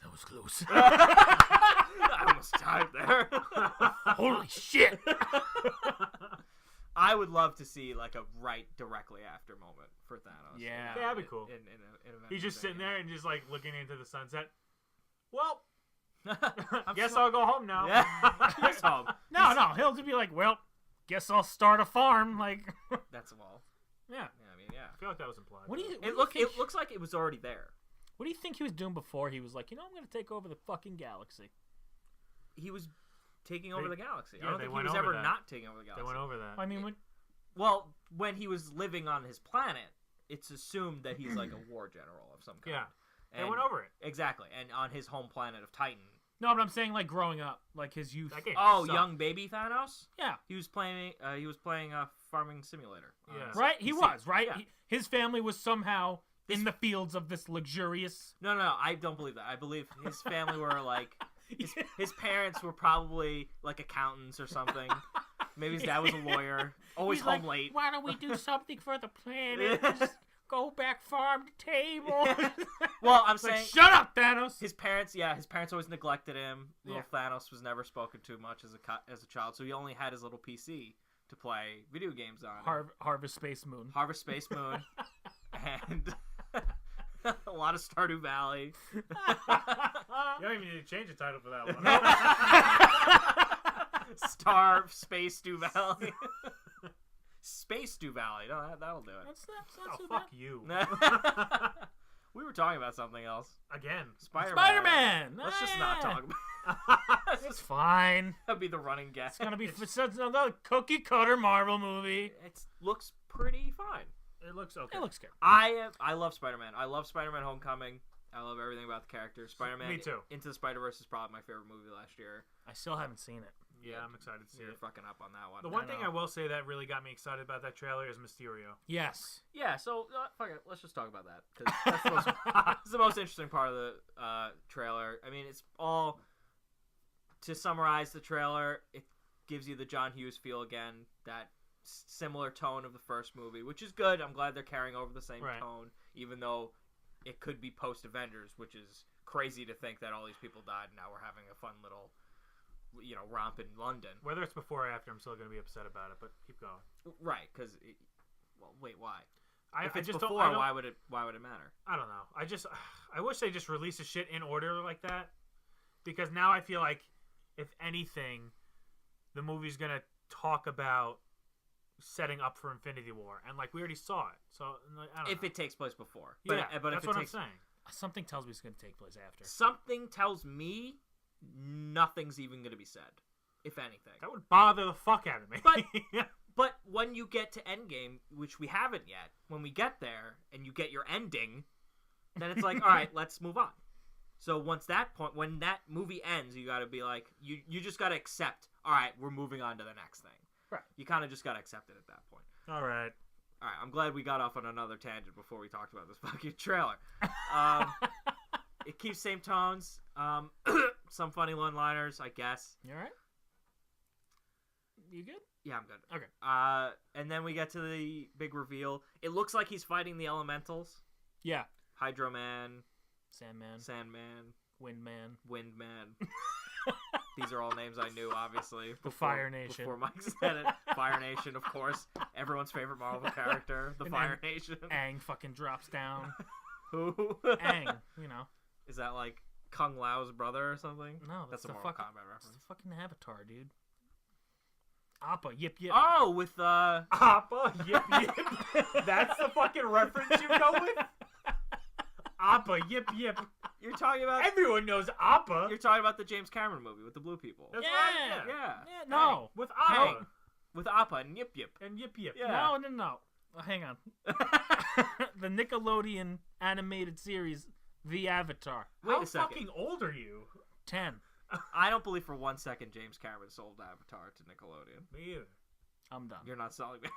That was close. I almost died there. Holy shit! I would love to see like a right directly after moment for Thanos. Yeah. Yeah, that'd be cool. In Avengers He's just sitting Endgame. there and just like looking into the sunset. Well, I'm guess so- I'll go home now. Yeah. He's home. No, he'll just be like, well, guess I'll start a farm. Like, That's all. Yeah. Yeah, I mean, yeah. I feel like that was implied. what do you? It looks like it was already there. What do you think he was doing before he was like, I'm gonna take over the fucking galaxy? He was taking over They- the galaxy. yeah, I don't they think he went was over ever that. not taking over the They galaxy. went over that. I mean, Well, when he was living on his planet, it's assumed that he's like a war general of some kind. Yeah. They And- went over it. Exactly, and on his home planet of Titan. no, but I'm saying like growing up, like his youth. That game Oh, sucked. young baby Thanos. Yeah, He was playing. a farming simulator. Yeah. right. He was right. Yeah. His family was somehow in the fields of this luxurious. No, I don't believe that. I believe his family were like his parents were probably like accountants or something. Maybe his dad was a lawyer. Always He's home like, late. Why don't we do something for the planet? Just go back farm to table. Well, I'm It's like, saying shut up, Thanos. his parents always neglected him. Little Thanos was never spoken to much as a child, so he only had his little PC to play video games on. Harvest Space Moon. Harvest Space Moon, and a lot of Stardew Valley. You don't even need to change the title for that one. Space Dew Valley. Space Dew Valley. No, that'll do it. That's not Oh, too fuck bad. you. We were talking about something else. Again. Spider-Man. Let's just not talk about. It's fine. That'd be the running guess. It's gonna be it's another cookie cutter Marvel movie. It looks pretty fine. It looks okay. It looks good. I love Spider-Man. I love Spider-Man: Homecoming. I love everything about the character. Spider-Man. Me too. Into the Spider-Verse is probably my favorite movie last year. I still haven't seen it. Yeah, I'm excited to see You're it. fucking up on that one. The one thing know. I will say that really got me excited about that trailer is Mysterio. Yes. Yeah, so fuck it. Let's just talk about that because that's the most, it's the most interesting part of the trailer. I mean, it's all to summarize the trailer. It gives you the John Hughes feel again, that similar tone of the first movie, which is good. I'm glad they're carrying over the same Right. tone, even though it could be post Avengers, which is crazy to think that all these people died and now we're having a fun little, romp in London. Whether it's before or after, I'm still going to be upset about it, but keep going. Right? Because, well, wait, why? I If it's just before, don't, why would it matter? I don't know. I wish they just released the shit in order like that, because now I feel like, if anything, the movie's going to talk about setting up for Infinity War, and like we already saw it. So like, I don't If know. it takes place before, Yeah, but that's if it what takes, I'm saying. Something tells me it's going to take place after. something tells me nothing's even going to be said, if anything. That would bother the fuck out of me. But- But when you get to Endgame, which we haven't yet, when we get there and you get your ending, then it's like, all right, let's move on. So when that movie ends, you got to be like, you just got to accept, all right, we're moving on to the next thing. Right. You kind of just got to accept it at that point. All right. All right, I'm glad we got off on another tangent before we talked about this fucking trailer. It keeps same tones, some funny one-liners, I guess. You all right? You good? Yeah, I'm good. Okay. And then we get to the big reveal. It looks like he's fighting the elementals. Yeah. Hydro Man, Sandman. Sandman, Windman. Windman. These are all names I knew, obviously. Fire Nation. Before Mike said it. Fire Nation, of course. Everyone's favorite Marvel character. The And Fire then Nation. Aang fucking drops down. Who? Aang, Is that like Kung Lao's brother or something? No, That's a the Mortal fucking, Kombat It's reference. the fucking Avatar, dude. Appa, yip yip. Oh, with Appa, yip yip. That's the fucking reference you go with? Appa, yip yip. you're talking about Everyone knows Appa. you're talking about the James Cameron movie with the blue people. That's Yeah. right. Yeah. No. With Hey, Appa with Appa and Yip Yip. and yip yip. Yeah. No. Hang on. The Nickelodeon animated series, The Avatar. Wait How a second. fucking old are you? 10. I don't believe for 1 second James Cameron sold Avatar to Nickelodeon. Me either. I'm done. You're not selling me.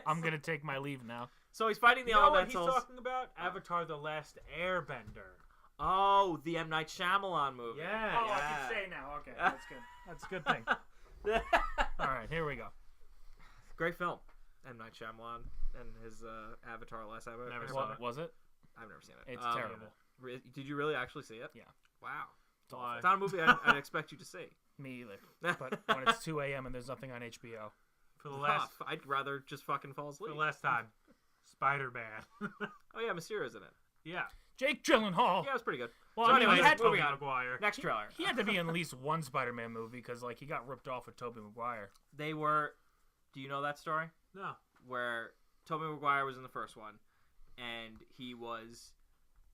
I'm gonna take my leave now. So he's fighting the You know what he's elementals. talking about? Avatar: The Last Airbender. Oh, the M. Night Shyamalan movie. Yeah. Oh, I can say now. Okay, that's good. That's a good thing. All right, here we go. Great film. M. Night Shyamalan and his Avatar: Last Airbender. Never saw What it. was it? I've never seen it. It's terrible. Did you really actually see it? Yeah. Wow. Why? It's not a movie I'd expect you to see. Me either. But when it's 2 a.m. and there's nothing on HBO. For the last, I'd rather just fucking fall for asleep. the last time, Spider-Man. Oh yeah, Mysterio's in it. Yeah. Jake Gyllenhaal. Yeah, it was pretty good. Well, So I mean, anyway, he had, moving Tobey on. Maguire. Next trailer. he had to be in at least one Spider-Man movie because like he got ripped off with Tobey Maguire. They were. Do you know that story? No. Where Tobey Maguire was in the first one, and he was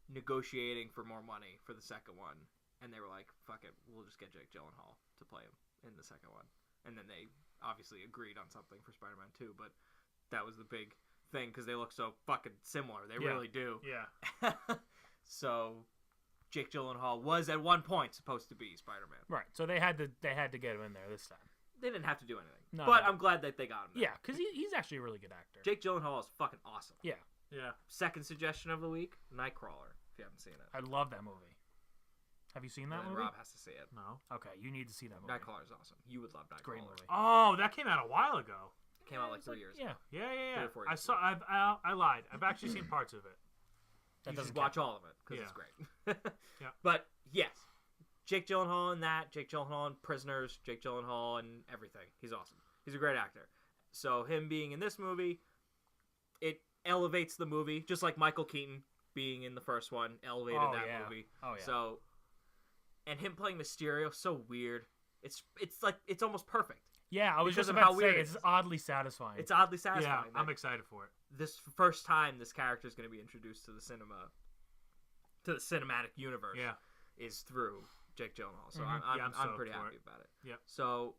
negotiating for more money for the second one, and they were like, "Fuck it, we'll just get Jake Gyllenhaal to play him in the second one." And then they obviously agreed on something for Spider-Man 2, but that was the big thing because they look so fucking similar. They Yeah. really do. Yeah. So Jake Gyllenhaal was at one point supposed to be Spider-Man. Right. So they had to get him in there this time. They didn't have to do anything, No, but no. I'm glad that they got him there. Yeah, because he's actually a really good actor. Jake Gyllenhaal is fucking awesome. Yeah, Yeah. Second suggestion of the week: Nightcrawler. If you haven't seen it, I love that movie. Have you seen that and movie? Rob has to see it. No. Okay, you need to see that movie. Nightcrawler is awesome. You would love Nightcrawler. Great movie. Oh, that came out a while ago. It came out like It's 3 years. Yeah, ago. Yeah, yeah, yeah. 3 or 4 I years saw. I lied. I've actually seen parts of it. that You doesn't should watch count. all of it because Yeah. it's great. Yeah. But yes, Jake Gyllenhaal in that. Jake Gyllenhaal in Prisoners. Jake Gyllenhaal in everything. He's awesome. He's a great actor. So him being in this movie, it elevates the movie, just like Michael Keaton being in the first one elevated Oh, that yeah. movie. Oh yeah. So, and him playing Mysterio, so weird. It's like it's almost perfect. Yeah, I was Because just of about how to say weird it it's is. oddly satisfying. It's oddly Yeah, satisfying. I'm that excited for it. this first time this character is going to be introduced to the to the cinematic universe. Yeah. Is through Jake Gyllenhaal. So Mhm. I'm I'm pretty stoked for happy it. about it. Yep. So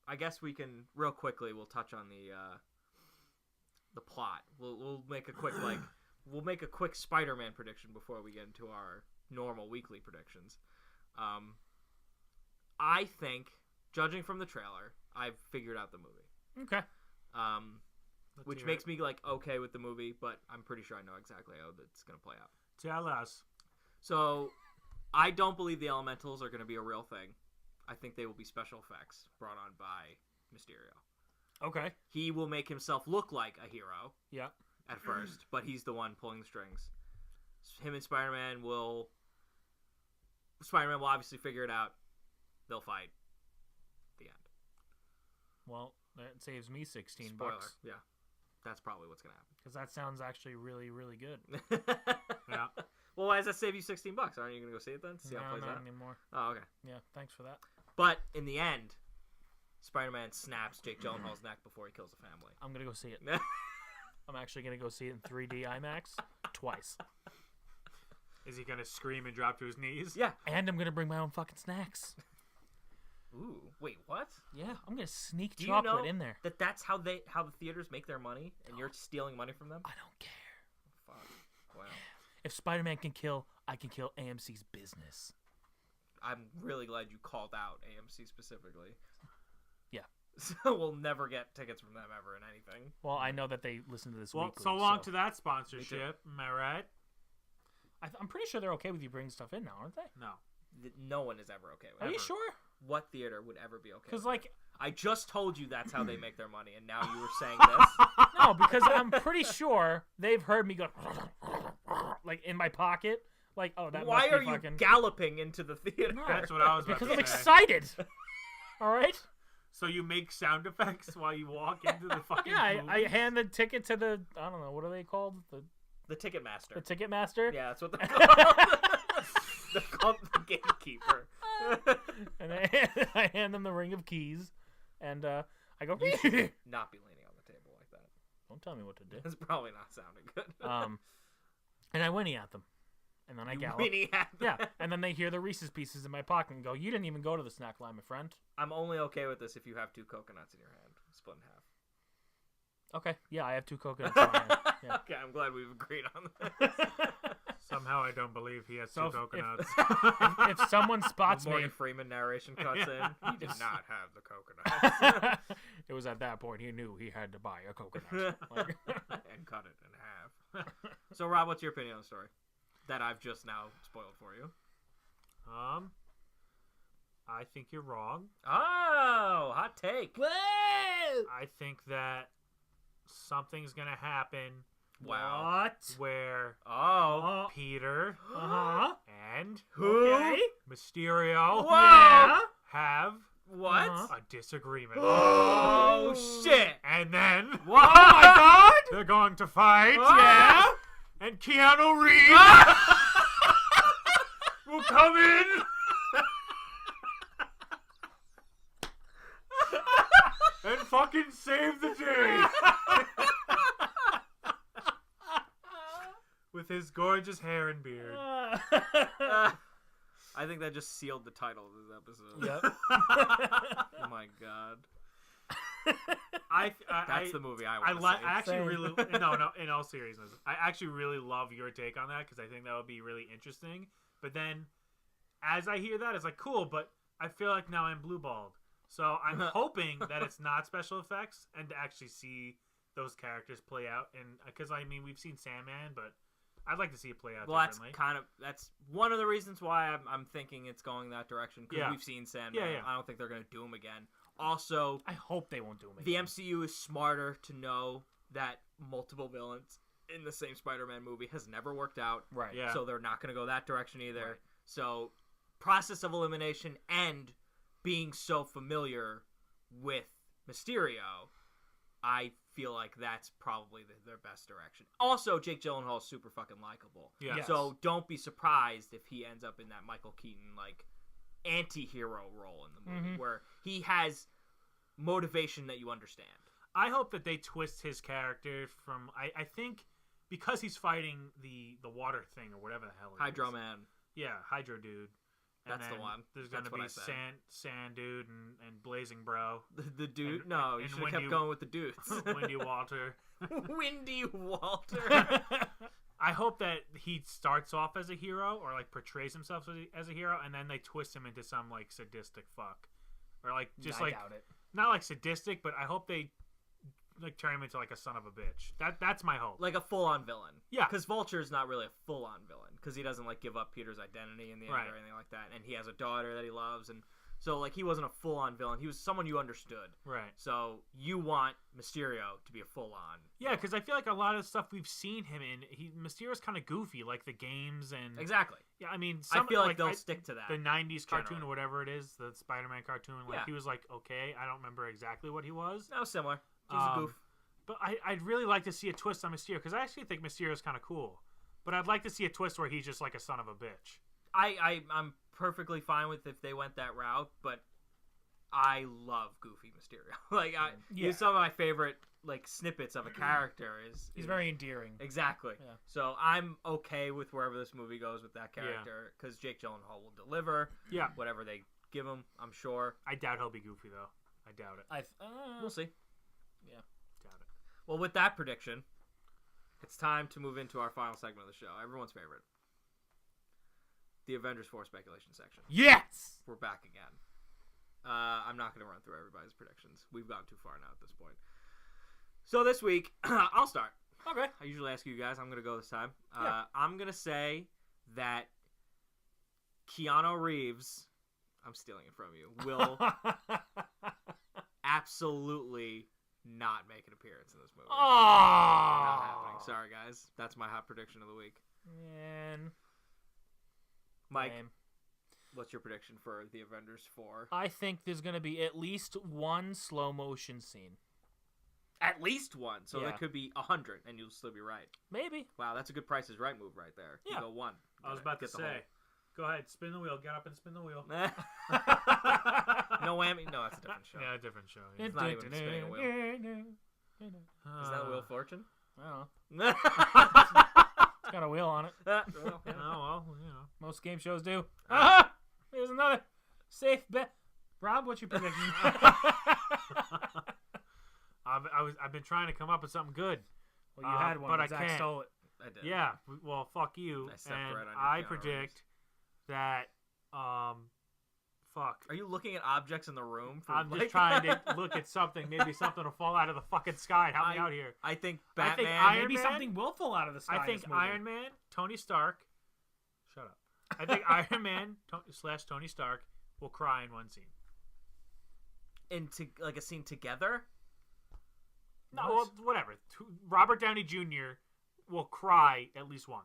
I guess we can real quickly. We'll touch on the plot. We'll make a quick we'll make a quick Spider-Man prediction before we get into our normal weekly predictions. I think, judging from the trailer, I've figured out the movie. okay. Let's Which hear makes it. me like okay with the movie, but I'm pretty sure I know exactly how it's gonna play out. Tell us. So, I don't believe the elementals are going to be a real thing. I think they will be special effects brought on by Mysterio. Okay. He will make himself look like a hero Yeah. at first, but he's the one pulling the strings. Him and Spider-Man will obviously figure it out. They'll fight. The end. Well, that saves me 16 Spoiler. bucks Yeah. That's probably what's going because that sounds actually really, really good. to happen. Yeah. Well, why does that save you $16? Aren't you going to go see it then? See how it No, plays not out? anymore. Oh, okay. Yeah, thanks for that. But in the end, Spider-Man snaps Jake Gyllenhaal's neck before he kills the family. I'm gonna go see it. I'm actually gonna go see it in 3D IMAX twice, Is he gonna scream and drop to his knees? Yeah. and I'm gonna bring my own fucking snacks. Ooh, wait, what? Yeah, I'm gonna sneak Do you chocolate know in there. that's how the theaters make their money, and you're stealing money from them? I don't care. Fuck. Wow. If Spider-Man can kill, I can kill AMC's business. I'm really glad you called out AMC specifically. Yeah. So we'll never get tickets from them ever in anything. Well, I know that they listen to this Well, weekly. so long to that sponsorship. Am I right? I'm pretty sure they're okay with you bringing stuff in now, aren't they? No. No one is ever okay with Are it. you sure? What theater would ever be okay Because with like, it? I just told you that's how they make their money, and now you were saying this? no, because I'm pretty sure they've heard me go like in my pocket. Like, oh, that Why must be are you fucking... galloping into the theater? No. That's what I was about Because to I'm say. excited. All right. So you make sound effects while you walk into the fucking Yeah, I movie? hand the ticket to the I don't know what are they called The Ticketmaster. the ticket master. Yeah, that's what they're called. They're called the gatekeeper. And I hand them the ring of keys, and I I go, not be leaning on the table like that. don't tell me what to do. It's probably not sounding good. And I whinny at them. And then I gallop. Whinny at them. Yeah, and then they hear the Reese's Pieces in my pocket and go, you didn't even go to the snack line, my friend. I'm only okay with this if you have 2 coconuts in your hand, split in half. Okay, yeah, I have 2 coconuts in my hand. Yeah. Okay, I'm glad we've agreed on this. Somehow I don't believe he has So 2 coconuts. If someone spots The me, Morgan Freeman narration cuts in. He did not have the coconuts. it was at that point he knew he had to buy a coconut. Like, and cut it in half. So, Rob, what's your opinion on the story that I've just now spoiled for you? I think you're wrong. Oh, hot take. I think that something's gonna happen Wow. What? where Oh. Peter Uh-huh. and Who? Okay. Mysterio Whoa. have What? Uh-huh. a disagreement. Oh, shit. And then Whoa. Oh, my God. they're going to fight. Yeah. And Keanu Reeves will come in. And fucking save the day. With his gorgeous hair and beard. I think that just sealed the title of this episode. Yep. Oh, my God. That's That's the movie I I want to see. actually Same. really no. In all seriousness, I actually really love your take on that because I think that would be really interesting. But then, as I hear that, it's like cool. But I feel like now I'm blue balled, so I'm hoping that it's not special effects and to actually see those characters play out. And because I mean, we've seen Sandman, but I'd like to see it play out Well, differently. that's one of the reasons why I'm thinking it's going that direction, because Yeah. we've seen Sandman. Yeah. I don't think they're going to do him again. Also, I hope they won't do him the again. MCU is smarter to know that multiple villains in the same Spider-Man movie has never worked out. Right. Yeah. So they're not going to go that direction either. Right. So process of elimination and being so familiar with Mysterio, I feel like that's probably their best direction. Also, Jake Gyllenhaal is super fucking likable. Yeah. Yes. So don't be surprised if he ends up in that Michael Keaton like anti-hero role in the movie where he has motivation that you understand. I hope that they twist his character from. I think because he's fighting the water thing or whatever the hell it is. Hydro Man. Yeah, Hydro Dude. And That's the then one. There's That's gonna what be I said. Sand Dude and Blazing Bro. The dude? And- no, you and should have when kept you- going with the dudes. Wendy Walter. Windy Walter. I hope that he starts off as a hero or like portrays himself as a hero, and then they twist him into some like sadistic fuck, or like just I like doubt it. not like sadistic, but I hope they like turn him into like a son of a bitch. That's my hope. Like a full-on villain. Yeah. Because Vulture's not really a full-on villain, because he doesn't like give up Peter's identity in the end Right. or anything like that, and he has a daughter that he loves, and so like he wasn't a full-on villain. He was someone you understood. Right. So you want Mysterio to be a full-on. Yeah, because I feel like a lot of stuff we've seen him in, Mysterio's kind of goofy, like the games and Exactly. yeah. I mean, I feel like they'll stick to that. the '90s cartoon generally. or whatever it is, the Spider-Man cartoon. Like Yeah. he was like okay, I don't remember exactly what he was, No, similar. He's a goof. but I'd really like to see a twist on Mysterio because I actually think Mysterio's kind of cool. But I'd like to see a twist where he's just like a son of a bitch. I'm perfectly fine with if they went that route, but I love Goofy Mysterio. Like, he's some of my favorite like snippets of a character. He's very endearing. Exactly. Yeah. So I'm okay with wherever this movie goes with that character because Jake Gyllenhaal will deliver. Yeah. Whatever they give him, I'm sure. I doubt he'll be goofy though. I doubt it. We'll see. Yeah. Doubt it. Well, with that prediction, it's time to move into our final segment of the show. Everyone's favorite. The Avengers 4 speculation section. Yes. We're back again. I'm not going to run through everybody's predictions. We've gone too far now at this point. So this week, I'll start. Okay. I usually ask you guys. I'm going to go this time. Yeah. I'm going to say that Keanu Reeves, I'm stealing it from you, will absolutely not make an appearance in this movie. Not happening. Sorry, guys. That's my hot prediction of the week. Man. Mike, Lame. what's your prediction for the Avengers 4? I think there's going to be at least one slow motion scene. At least one. So Yeah. that could be 100, and you'll still be right. Maybe. Wow, that's a good Price is Right move right there. Yeah. You go one. I was about to say, go ahead, spin the wheel. Get up and spin the wheel. whole- No whammy. No, that's a different show. Yeah, a different show. Yeah. It's not even spinning a wheel. Is that Wheel of Fortune? I don't know. Well, It's got a wheel on it. yeah. Oh well, you know. Most game shows do. Ah! There's another safe bet. Rob, what's your prediction? I've been trying to come up with something good. Well, you had one, but I Zach can't. stole it. I did. Yeah. Well, fuck you. I stepped And right on your I piano predict that. Fuck. Are you looking at objects in the room? I'm just trying to look at something. Maybe something will fall out of the fucking sky. Help me out here. I think I think Batman. Iron Maybe Man? something will fall out of the sky. I in think this movie. Iron Man, Tony Stark. Shut up. I think Iron Man / Tony Stark will cry in one scene. into like a scene together. No, well, whatever. Robert Downey Jr. will cry at least once.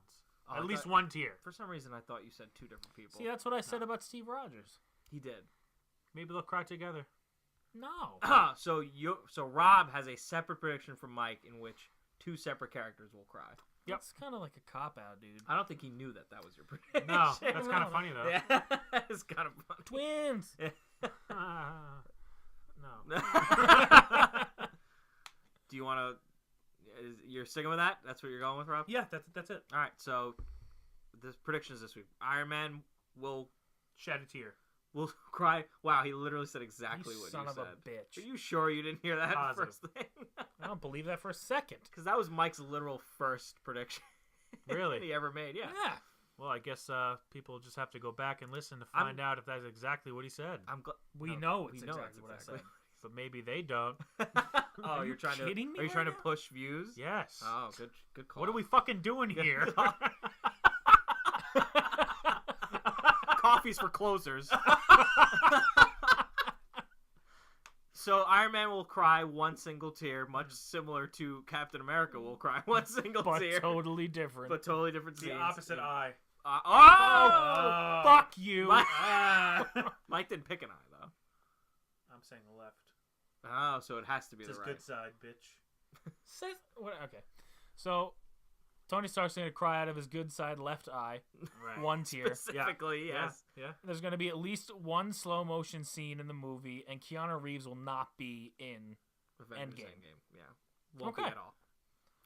Oh, at I least thought- one tear. For some reason, I thought you said two different people. See, that's what I said about Steve Rogers. He did. Maybe they'll cry together. No. So Rob has a separate prediction from Mike in which two separate characters will cry. Yep. It's kind of like a cop-out, dude. I don't think he knew that was your prediction. No, that's kind of funny though. Yeah, it's kind of funny. Twins! No. Do you want to? You're sticking with that? That's what you're going with, Rob? Yeah, that's it. All right. So the predictions this week: Iron Man will Shed a tear. cry. Wow, he literally said exactly You what son you of said. a bitch. Are you sure you didn't hear that Positive. first thing? I don't believe that for a second. Because that was Mike's literal first prediction Really? he ever made. Yeah. Yeah. Well, I guess people just have to go back and listen to find out if that's exactly what he said. I'm glad. We know it's exactly what I said. But maybe they don't. Oh, you're trying kidding me Are you right trying to now? push views? Yes. Oh, good call. What are we fucking doing here? Coffee's for closers. So Iron Man will cry one single tear, much similar to Captain America will cry one single But tear, totally different. but totally different scenes. eye. Oh! Fuck you. Mike didn't pick an eye though. I'm saying the left. Oh, so it has to be It's the his right. good side, bitch. Okay. So, Tony Stark's going to cry out of his good side left eye. Right. One tear. Specifically, yes. Yeah. There's going to be at least one slow motion scene in the movie, and Keanu Reeves will not be in. Avengers Endgame. Endgame. Yeah. Won't be Okay. at all.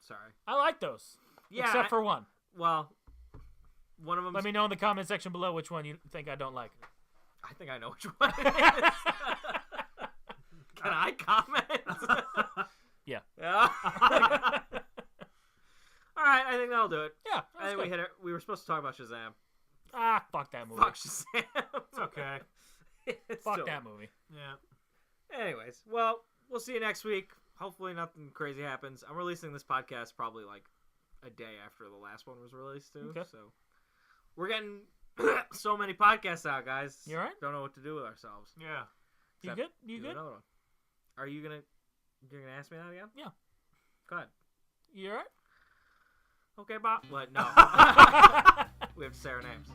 Sorry. I like those. Yeah. Except for one. Well, one of them. Let me know in the comment section below which one you think I don't like. I think I know which one it is. Can I comment? Yeah. Yeah. All right, I think that'll do it. Yeah. I think we hit it. We were supposed to talk about Shazam. Fuck that movie. Fuck Shazam. It's okay. It's Fuck still- that movie. Yeah. Anyways, well, we'll see you next week. Hopefully nothing crazy happens. I'm releasing this podcast probably like a day after the last one was released too. Okay. So we're getting so many podcasts out, guys. You all right? Don't know what to do with ourselves. Yeah. You Except good? You do good? Another one. Are you gonna? You're gonna ask me that again? Yeah. Go ahead. You alright? Okay, Bob. What? No. We have to say our names.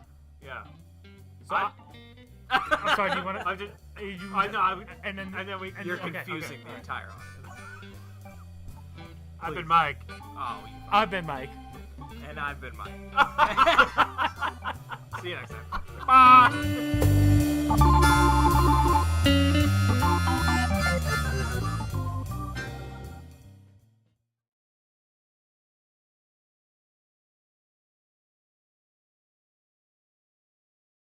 Yeah. So, I'm sorry, do you want to... I just. You, I know. and then we. You're okay, confusing okay, the alright. entire audience. I've been Mike. Oh, you. I've been Mike. And I've been Mike. See you next time. Bye.